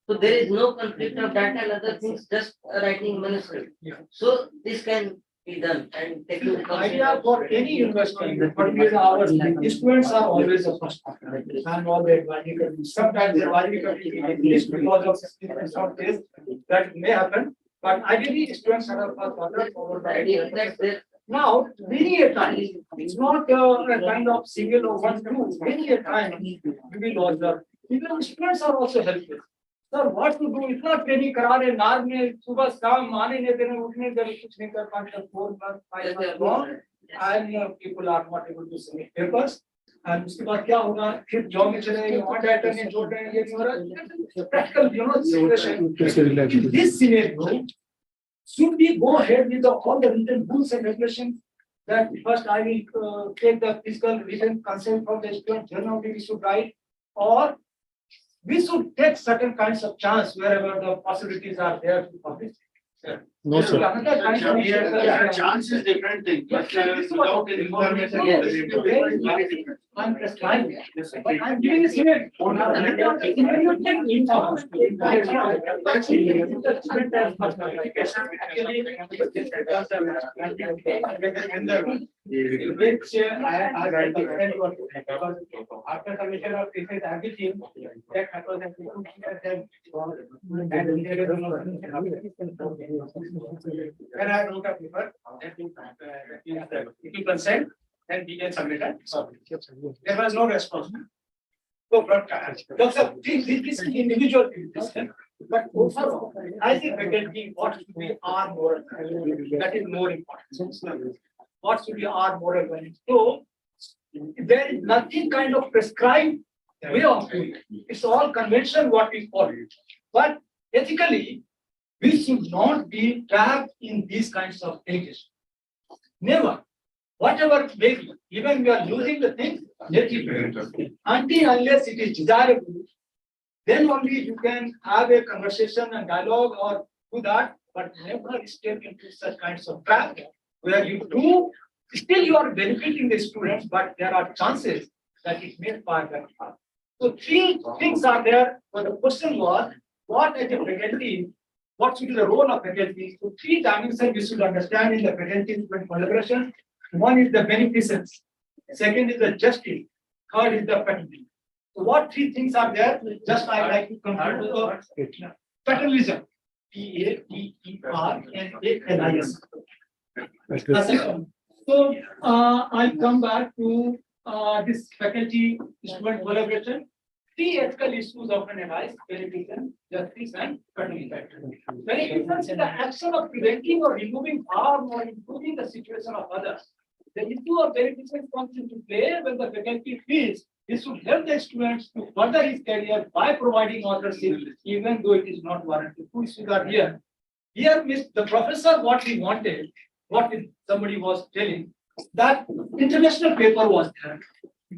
So there is no conflict of data and other things, just writing manuscript. So this can be done and taking the Idea for any university, particularly ours, students are always the first. And all the advisory committees. Sometimes the advisory committee is because of some case that may happen. But ideally, students are first followed by idea that's there. now, many a time, it's not a kind of single or one two, many a time, we will observe. Even students are also helpful. Sir, what to do? It's not very karare nar mein subah shaam aane nahi dene uthne dene kuch nahi kar paate 4 months 5 months gone and people are not able to submit papers. And उसके बाद क्या होगा फिर job में चले जाएंगे वहाँ data नहीं जोड़ रहे हैं ये नहीं हो रहा practical situation. In this scenario, should we go ahead with all the written rules and regulations that first I will take the physical written consent from the student, then only we should write, or we should take certain kinds of chance wherever the possibilities are there to publish. No, sir. Chance is different thing, but without information. I'm prescribing. But I'm giving a scenario. Which after submission of thesis, everything that happens When I wrote a paper, if you consent, then we can submit it. There was no response. So, but, doctor, this is individual decision, but overall, I think faculty, what should be our moral value? That is more important. What should be our moral value? So, there is nothing kind of prescribed way of doing it. It's all convention what we follow. But ethically, we should not be trapped in these kinds of allegations. Never. Whatever may be, even we are losing the things, let it be. Until unless it is desirable, then only you can have a conversation and dialogue or do that, but never step into such kinds of trap where you do, still you are benefiting the students, but there are chances that it may fall back. So three things are there, but the question was, what as a faculty, what should be the role of faculty? So three dimensions we should understand in the faculty collaboration. One is the beneficence, second is the justice, third is the paternity. So what three things are there? Just I like to conclude paternalism. Paternalism. So I'll come back to this faculty student collaboration. Three ethical issues often arise: beneficence, justice, and paternalism. Beneficence is the action of preventing or removing harm or improving the situation of others. The issue of beneficence comes into play when the faculty feels this should help the students to further his career by providing authorship, even though it is not warranted. Two issues are here. Here, the professor, what he wanted, somebody was telling, that international paper was there,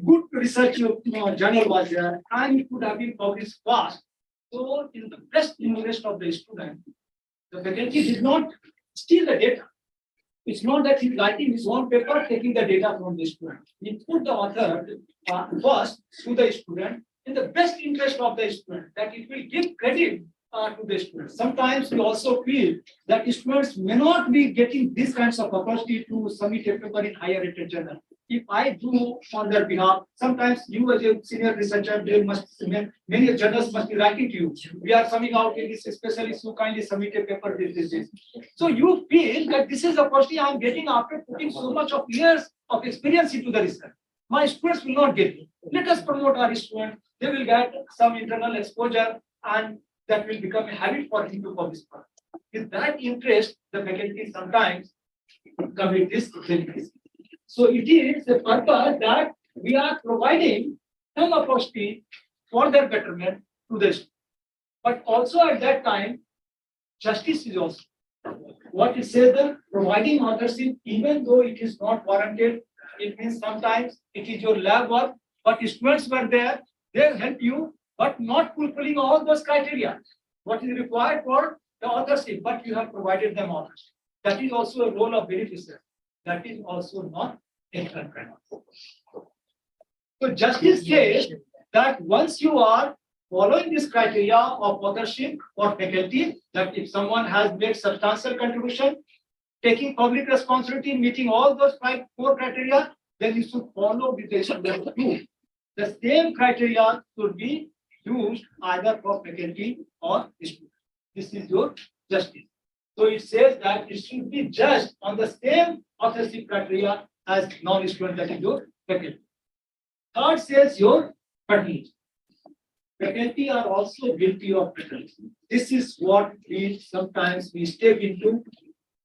good research journal was there, and it could have been published fast. So, in the best interest of the student, the faculty did not steal the data. It's not that he's writing his own paper, taking the data from the student. He put the author first to the student in the best interest of the student, that it will give credit to the students. Sometimes we also feel that students may not be getting these kinds of opportunity to submit a paper in higher rated journal. If I do on their behalf, sometimes you as a senior researcher, many journals must be writing to you. We are coming out in this especially, so kindly submit a paper this. So you feel that this is the opportunity I am getting after putting so much of years of experience into the research. My students will not get it. Let us promote our students. They will get some internal exposure, and that will become a habit for him to publish. With that interest, the faculty sometimes commit this benefit. So it is the purpose that we are providing some opportunity for their betterment to the student. But also at that time, justice is also. What it says that providing authorship, even though it is not warranted, it means sometimes it is your lab work, but students were there, they help you, but not fulfilling all those criteria. What is required for the authorship, but you have provided them authorship. That is also a role of beneficiary. That is also not ethical. So justice says that once you are following this criteria of authorship for faculty, that if someone has made substantial contribution, taking public responsibility, meeting all those four criteria, then you should follow with the student too. The same criteria should be used either for faculty or student. This is your justice. So it says that it should be judged on the same authorship criteria as non-student, that is your faculty. Third says your paternity. Faculty are also guilty of paternity. This is what we sometimes step into,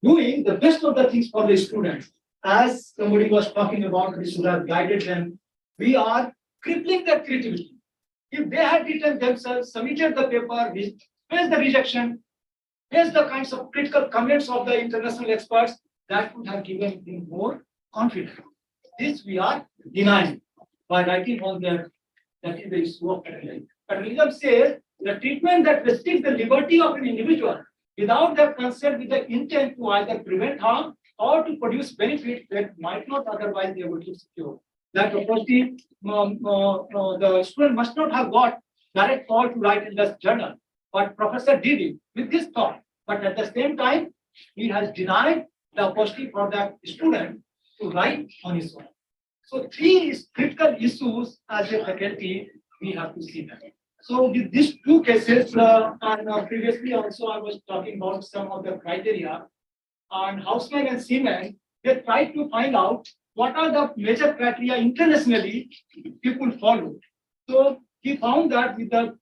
doing the best of the things for the students. As somebody was talking about, we should have guided them. We are crippling their creativity. If they had written themselves, submitted the paper, faced the rejection, faced the kinds of critical comments of the international experts, that would have given them more confidence. This we are denying by writing on their, that is the issue of paternalism. Paternalism says the treatment that restricts the liberty of an individual without their consent with the intent to either prevent harm or to produce benefit that might not otherwise be able to secure. That opportunity, the student must not have got direct call to write in the journal, but professor did it with this thought. But at the same time, he has denied the opportunity for the student to write on his own. So three critical issues as a faculty we have to see them. So with these two cases, and previously also I was talking about some of the criteria on Houseman and Seaman, they tried to find out what are the major criteria internationally people follow. So he found that with the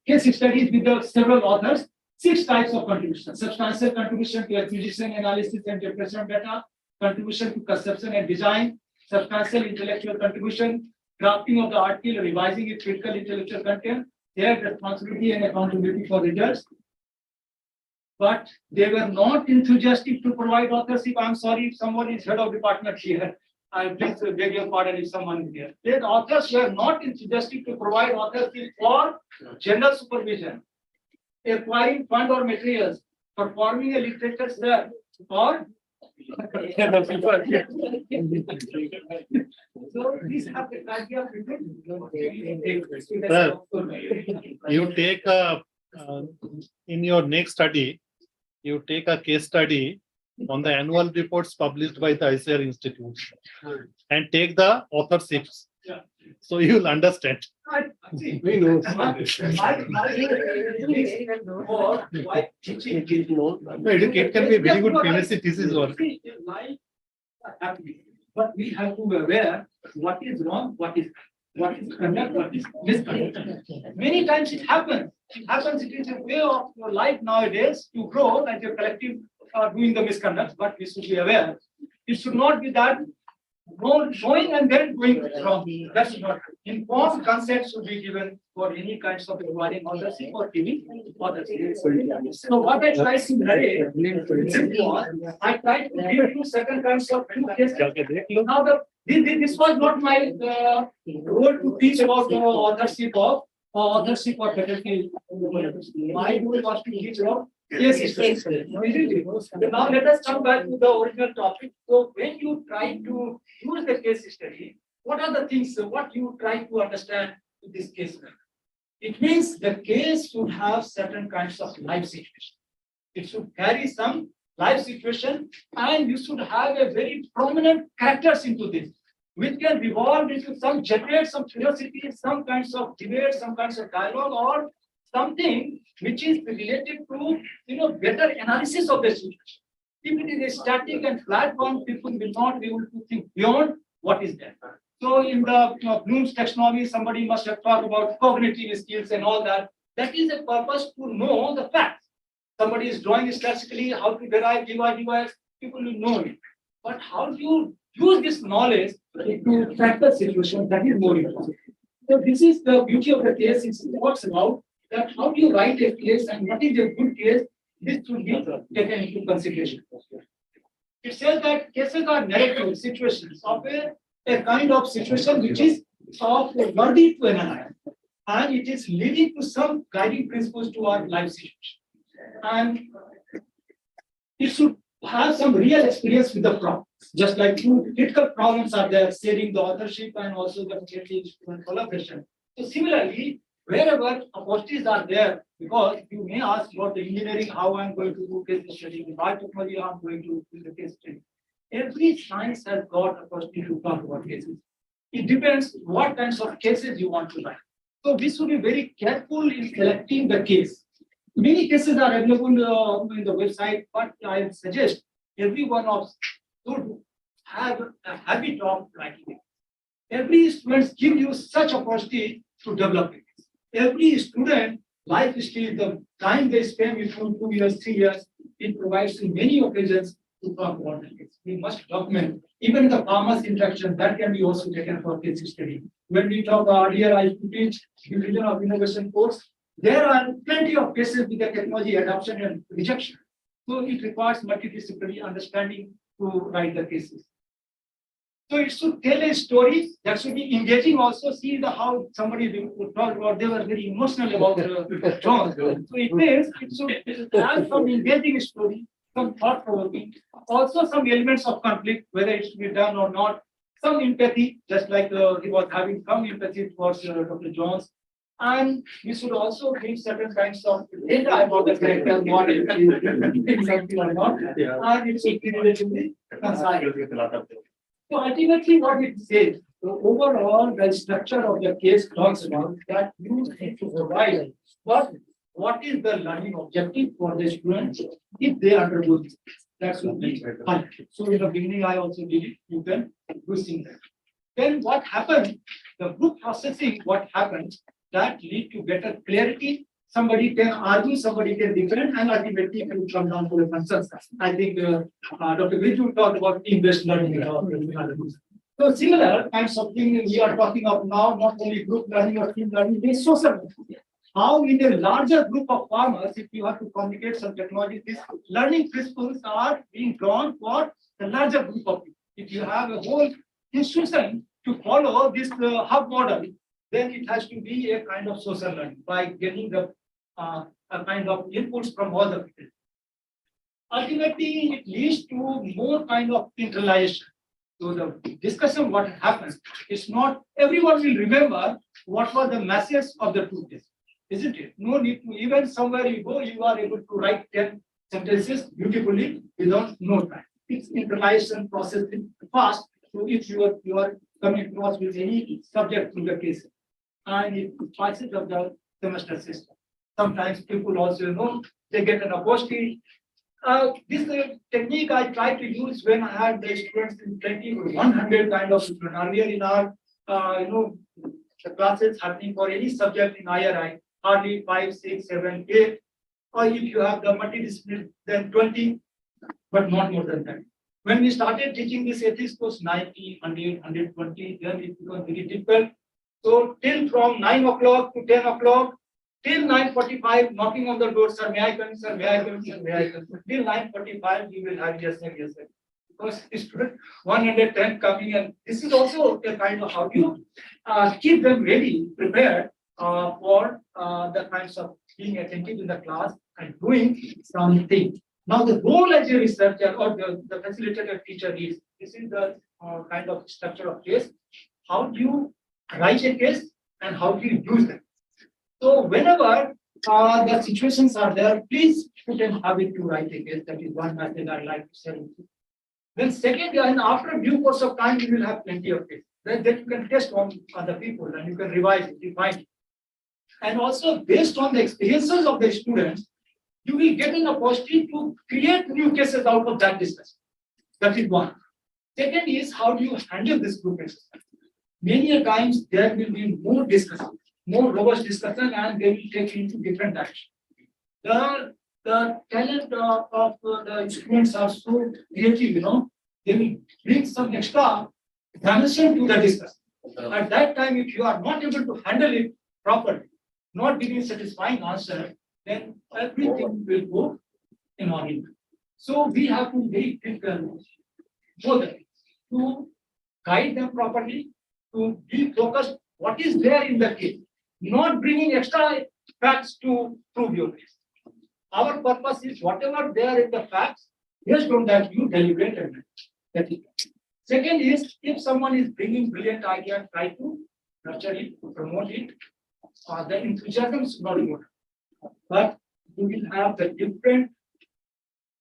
case studies with the several authors, 6 types of contribution: substantial contribution to acquisition, analysis, and interpretation of data, contribution to conception and design, substantial intellectual contribution, drafting of the article, revising its critical intellectual content, their responsibility and accountability for results. But they were not enthusiastic to provide authorship. I'm sorry if someone is head of department here. I please beg your pardon if someone is here. The authors were not enthusiastic to provide authorship for general supervision, acquiring fund or materials, performing a literature search, or so these have the criteria. You take in your next study, you take a case study on the annual reports published by the ICR Institute and take the authorships. Yeah. So you'll understand. We know. It can be a very good PhD thesis work. But we have to be aware what is wrong, what is conduct, what is misconduct. Many times it happens. It is a way of your life nowadays to grow as a collective doing the misconduct, but we should be aware. It should not be that knowing and then doing wrong. That's not. Informed consent should be given for any kinds of acquiring authorship or giving authorship. So what I tried to narrate, I tried to give you certain kinds of cases. Now this was not my role to teach about authorship or faculty. My role was to teach about case studies. Now let us come back to the original topic. So when you try to use the case study, what are the things what you try to understand in this case? It means the case should have certain kinds of life situation. It should carry some life situation, and you should have a very prominent characters into this, which can revolve into some generate some curiosity, some kinds of debate, some kinds of dialogue, or something which is related to better analysis of the situation. If it is a static and flat one, people will not be able to think beyond what is there. So in the Bloom's taxonomy, somebody must have talked about cognitive skills and all that. That is a purpose to know the facts. Somebody is drawing statistically how to derive divide, people will know it. But how do you use this knowledge to factor situation? That is more important. So this is the beauty of the case. It talks about that how do you write a case and what is a good case. This should be taken into consideration. It says that cases are narrative situations of a kind of situation which is of worthy to analyze, and it is leading to some guiding principles to our life situation. And it should have some real experience with the problems, just like two critical problems are there, sharing the authorship and also the collaboration. So similarly, wherever opportunities are there, because you may ask about the engineering, how I'm going to do case study, the biotechnology, how I'm going to do the case study. Every science has got a opportunity to talk about cases. It depends what kinds of cases you want to write. So we should be very careful in selecting the case. Many cases are available in the website, but I suggest every one of us should have a habit of writing it. Every student gives you such opportunity to develop it. Every student life history, the time they spend with 2 years, 3 years, it provides in many occasions to talk about it. We must document even the farmers' interaction that can be also taken for case study. When we talk earlier, I teach division of innovation course. There are plenty of cases with the technology adoption and rejection. So it requires multidisciplinary understanding to write the cases. So it should tell a story that should be engaging. Also, see how somebody talked about. They were very emotional about John. So it means it should have some engaging story, some thought provoking. Also, some elements of conflict, whether it should be done or not. Some empathy, just like he was having some empathy towards Dr. Jones. And we should also give certain kinds of data about the character, what is something or not, and it should be relatively concise. So ultimately, what it says So overall, the structure of the case talks about that you need to provide what is the learning objective for the students if they undergo this. That will be fine. So in the beginning, I also did it. You can do things. Then what happens? The group processing, what happens? That lead to better clarity. Somebody can argue, somebody can defend, and ultimately it will come down to the consensus. I think Dr. Griju talked about team-based learning. So similar kinds of thing we are talking of now, not only group learning or team learning, it is social learning. How in a larger group of farmers, if you have to communicate some technology, these learning principles are being drawn for the larger group of people. If you have a whole institution to follow this hub model, then it has to be a kind of social learning by getting the a kind of inputs from all the people. Ultimately, it leads to more kind of internalization. So the discussion what happens is not everyone will remember what was the message of the two days, isn't it? No need to even somewhere you go, you are able to write 10 sentences beautifully without no time. It's internalization process fast. So if you are coming across with any subject in the case, and it passes of the semester system. Sometimes people also know they get an opportunity. This technique I try to use when I had the students in 20 or 100 kind of earlier in our the classes happening for any subject in IRI, hardly 5, 6, 7, 8, or if you have the multidisciplinary, then 20, but not more than that. When we started teaching this ethics course 90, 100, 120, then it becomes very difficult. So till from 9 o'clock to 10 o'clock, till 9:45, knocking on the door, sir, may I come, sir, may I come, sir, may I come. Till 9:45, we will have yes, sir, yes, sir. Because student 110 coming, and this is also a kind of how you keep them ready, prepared for the kinds of being attentive in the class and doing something. Now the role as a researcher or the facilitator teacher is, this is the kind of structure of case. How do you write a case and how do you use them? So whenever the situations are there, please put an habit to write a case. That is one method I like to say. Then second, and after due course of time, you will have plenty of cases. Then you can test on other people and you can revise it, refine it. And also based on the experiences of the students, you will get an opportunity to create new cases out of that discussion. That is one. Second is how do you handle this group exercise? Many a times there will be more discussion, more robust discussion, and they will take into different directions. The talent of the students are so creative, they will bring some extra dimension to the discussion. At that time, if you are not able to handle it properly, not giving satisfying answer, then everything will go in order. So we have to be critical to guide them properly, to be focused what is there in the case, not bringing extra facts to prove your case. Our purpose is whatever there in the facts, based on that you deliberate and that is. Second is if someone is bringing brilliant idea, try to nurture it, to promote it. The enthusiasm is not good, but you will have the different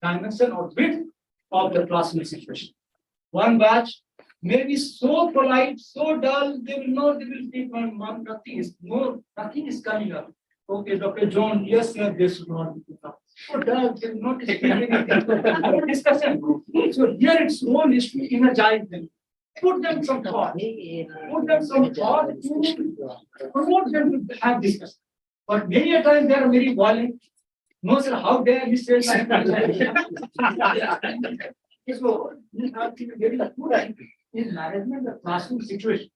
dimension or width of the classroom situation. One batch may be so polite, so dull, they will think, "Mom, nothing is coming up." Okay, Dr. John, yes, sir, this should not be up. So dull, they will not speak anything. Discussion. So here its role is to energize them. Put them some thought. Put them some thought to promote them to have discussion. But many a time they are very violent. No, sir, how dare you say that? So you have to be very prudent in management the classroom situation.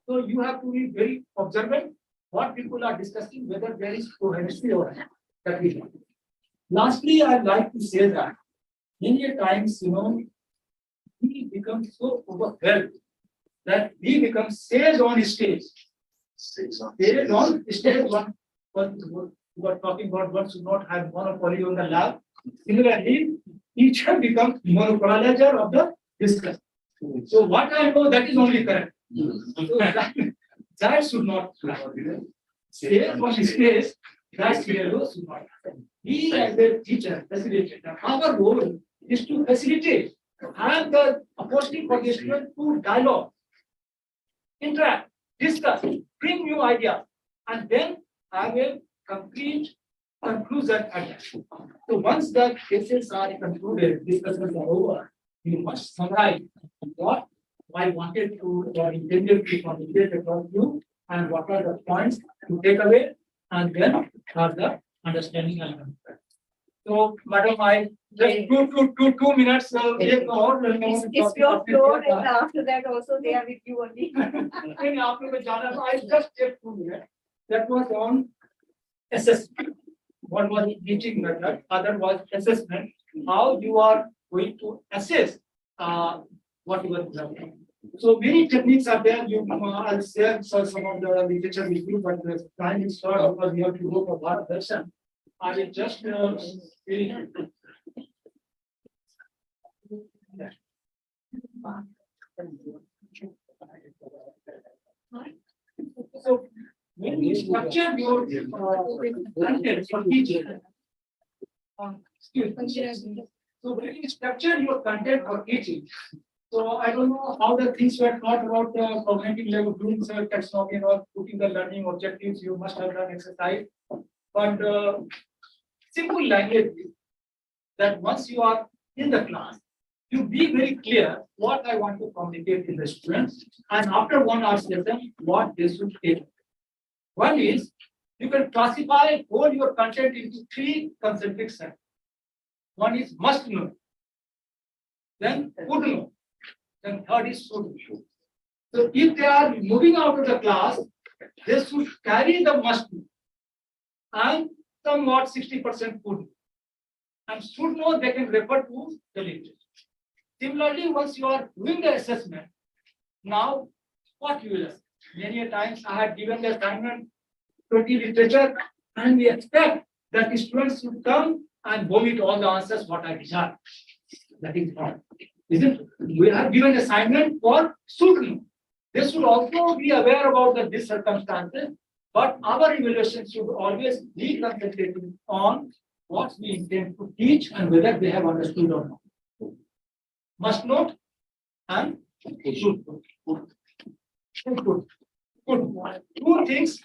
So you have to be very observant what people are discussing, whether there is coherency or that we have. Lastly, I'd like to say that many a times, we become so overwhelmed that we become sage on stage. Sage on stage one who are talking about one should not have monopoly on the lab. Similarly, teacher becomes monopolizer of the discussion. So what I know, that is only correct. So that should not happen. Stage on stage, that should not happen. We as a teacher, facilitator, our role is to facilitate, have the opportunity for the student to dialogue. interact, discuss, bring new ideas, and then have a complete conclusion at that. So once the cases are concluded, discussions are over, you must summarize what I wanted to or intended to communicate across you and what are the points to take away and then have the understanding and understanding. So, madam, I just 2 minutes. It's your floor and after that also they are with you only. After the Jana, I just take 2 minutes. That was on assessment. One was teaching method, other was assessment. How you are going to assess what you are learning. So many techniques are there. You I'll share some of the literature with you, but the time is short because we have to go for one session. I will just so when you structure your content for teaching, excuse me. So when you structure your content for teaching, so I don't know how the things were taught about the cognitive level, doing some taxonomy or putting the learning objectives. You must have done exercise, but simple language is that once you are in the class, you be very clear what I want to communicate to the students, and after 1 hour session, what they should take. One is you can classify all your content into 3 concentric sets. One is must know, then could know, then third is should know. So if they are moving out of the class, they should carry the must know and somewhat 60% could know. And should know they can refer to the literature. Similarly, once you are doing the assessment, now what you will assess? Many a times I had given the assignment 20 literature, and we expect that the students should come and vomit all the answers what I desire. That is wrong. Isn't it? We have given assignment for should know. They should also be aware about these circumstances, but our evaluation should always be concentrating on what we intend to teach and whether they have understood or not. Must note and should note. Good. 2 things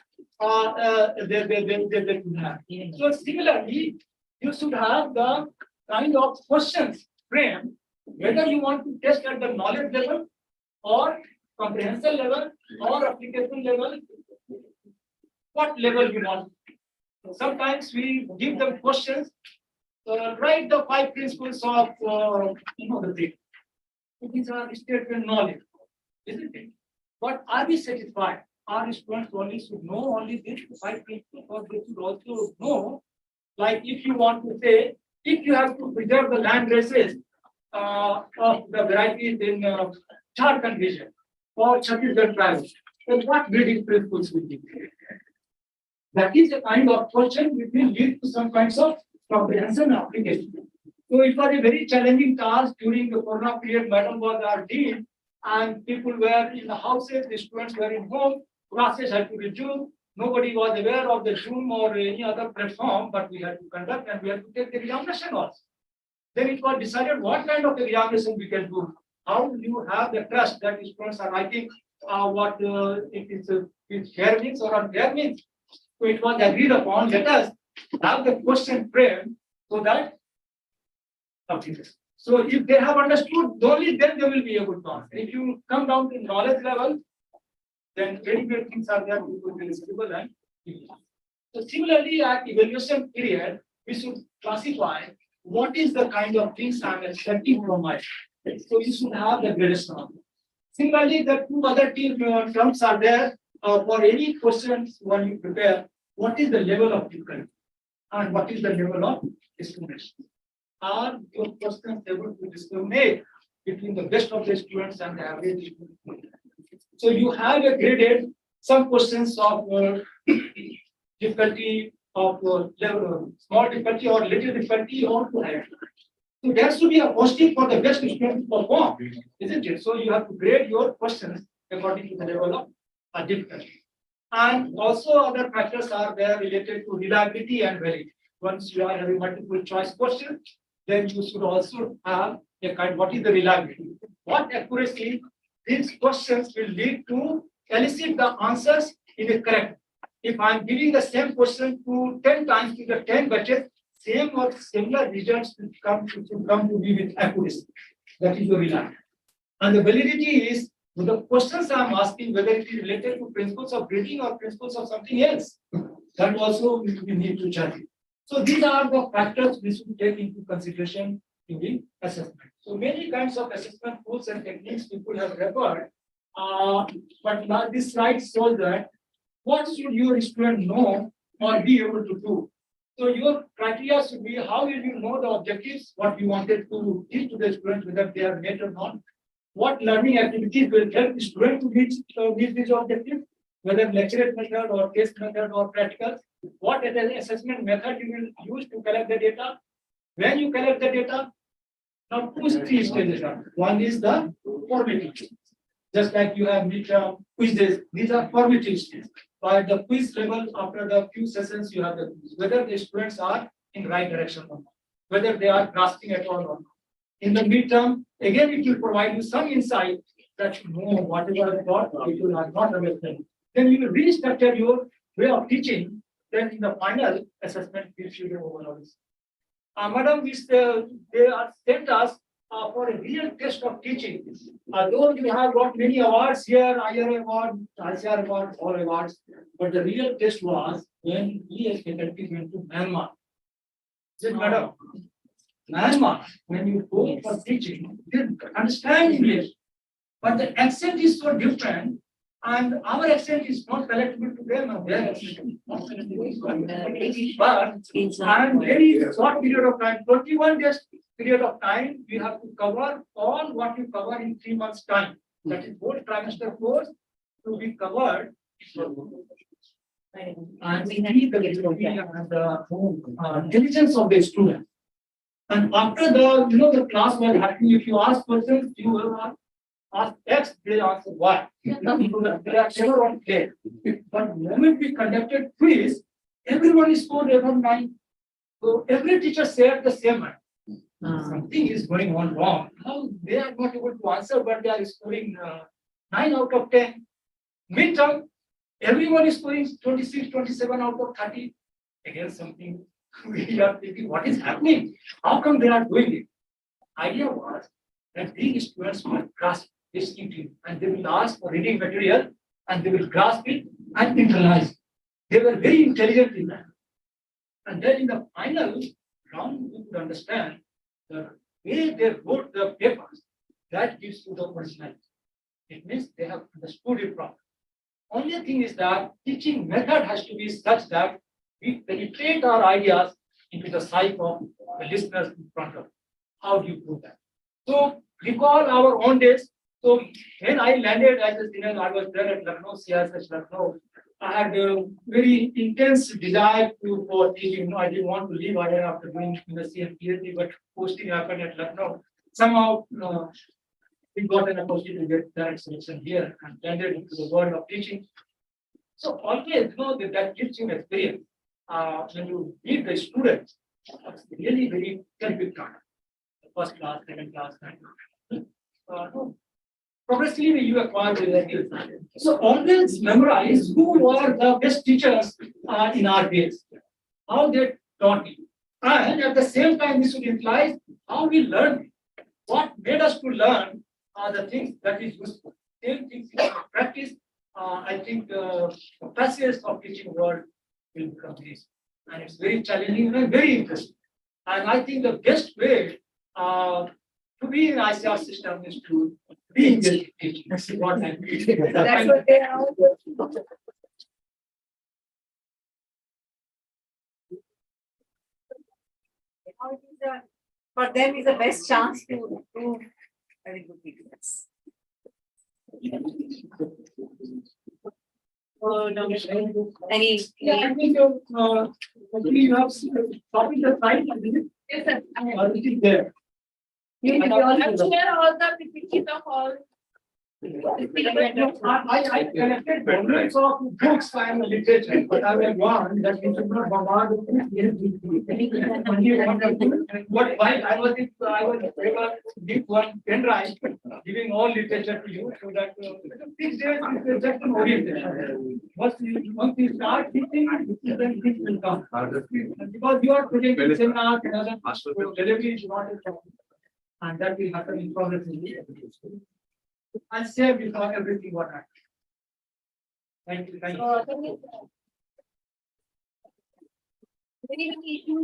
they could have. So similarly, you should have the kind of questions framed, whether you want to test at the knowledge level or comprehension level or application level, what level you want. Sometimes we give them questions, write the 5 principles of the thing. These are statement knowledge, isn't it? But are we satisfied? Our students only should know only these 5 principles, or they should also know, like if you want to say, if you have to preserve the land races of the varieties in Jharkhand region or Chhattisgarh tribes, then what breeding principles will be? That is a kind of question which will lead to some kinds of comprehension application. So it was a very challenging task during the Corona period. Madam was our dean, and people were in the houses, the students were in home, classes had to resume. Nobody was aware of the Zoom or any other platform, but we had to conduct and we had to take the examination also. Then it was decided what kind of examination we can do. How do you have the trust that the students are writing what it is fair means or unfair means? So it was agreed upon, let us have the question framed so that. Okay. So if they have understood, only then they will be able to answer. If you come down to knowledge level, then very good things are there to be visible and so similarly at evaluation period, we should classify what is the kind of things I am expecting from my. So you should have the gradation. Similarly, the 2 other terms are there for any questions when you prepare. What is the level of difficulty and what is the level of discrimination? Are your questions able to discriminate between the best of the students and the average? So you have a graded some questions of difficulty of level, small difficulty or little difficulty or to high. So there should be a posting for the best student to perform, isn't it? So you have to grade your questions according to the level of difficulty. And also other factors are there related to reliability and validity. Once you are having multiple choice questions, then you should also have a kind, what is the reliability? What accuracy these questions will lead to elicit the answers in a correct. If I'm giving the same question to 10 times to the 10 batches, same or similar results will come to me with accuracy. That is the reliance. And the validity is with the questions I'm asking, whether it is related to principles of grading or principles of something else. That also we need to judge. So these are the factors we should take into consideration in the assessment. So many kinds of assessment tools and techniques people have referred, but now this slide shows that what should your student know or be able to do. So your criteria should be how will you know the objectives, what you wanted to teach to the students, whether they are met or not. What learning activities will help the student to meet these objectives, whether lecture method or test method or practical. What assessment method you will use to collect the data. When you collect the data, now three stages are. One is the formative. Just like you have midterm quizzes, these are formative stages. By the quiz level, after the few sessions, you have the quiz, whether the students are in right direction or not, whether they are grasping at all or not. In the midterm, again, it will provide you some insight that you know whatever thought people are not understanding. Then you will restructure your way of teaching. Then in the final assessment, gives you the overall. Madam, they are sent us for a real test of teaching. Though you have got many awards here, IR award, ICR award, all awards, but the real test was when we as faculty went to Myanmar. Said, madam, Myanmar, when you go for teaching, they understand English, but the accent is so different, and our accent is not palatable to them, and their accent is not palatable to them. But and very short period of time, 21 days period of time, we have to cover all what you cover in 3 months' time. That is whole trimester course to be covered. And we need the diligence of the student. And after the class was happening, if you ask questions, you will ask X, they answer Y. They are never on play. But the moment we conducted quiz, everyone is scored above 9. So every teacher said the same way. Something is going on wrong. How they are not able to answer, but they are scoring 9 out of 10. Midterm, everyone is scoring 26, 27 out of 30. Again, something we are thinking, what is happening? How come they are doing it? Idea was that these students will grasp this teaching and they will ask for reading material and they will grasp it and internalize it. They were very intelligent in that. And then in the final round, you could understand the way they wrote the papers, that gives you the personality. It means they have understood it properly. Only thing is that teaching method has to be such that we penetrate our ideas into the psyche of the listeners in front of us. How do you do that? So recall our own days. So when I landed as a senior, I was there at Lucknow, CSS Lucknow. I had a very intense desire for teaching. I didn't want to leave IIM after doing MSc and PhD, but posting happened at Lucknow. Somehow we got an opportunity to get direct selection here and landed into the world of teaching. So always that gives you experience. When you meet the students, it's really very terrific time. First class, second class, third class. Progressively you acquire the skills. So always memorize who were the best teachers in our days, how they taught you. And at the same time, we should imply how we learned. What made us to learn are the things that is useful. Same things in practice. I think the facets of teaching world will become this. And it's very challenging and very interesting. And I think the best way to be in ICR system is to be engaged in teaching. That's what I mean. That's what they are. For them is the best chance to do very good videos. Any? Yeah, I think hopefully you have copied the slide. Yes, sir. It is there. You Share all the PPTs of all I collected volumes of books and literature, but I will warn that you should not bombard the what, why I was give one pen drive, giving all literature to you, so that, 6 days is just an orientation. Once you start teaching, then things will come. Because you are projecting seminars and other, so delivery is not a problem. And that will happen in progress. I'll share with you everything what happened. Thank you, thank you. Very many issues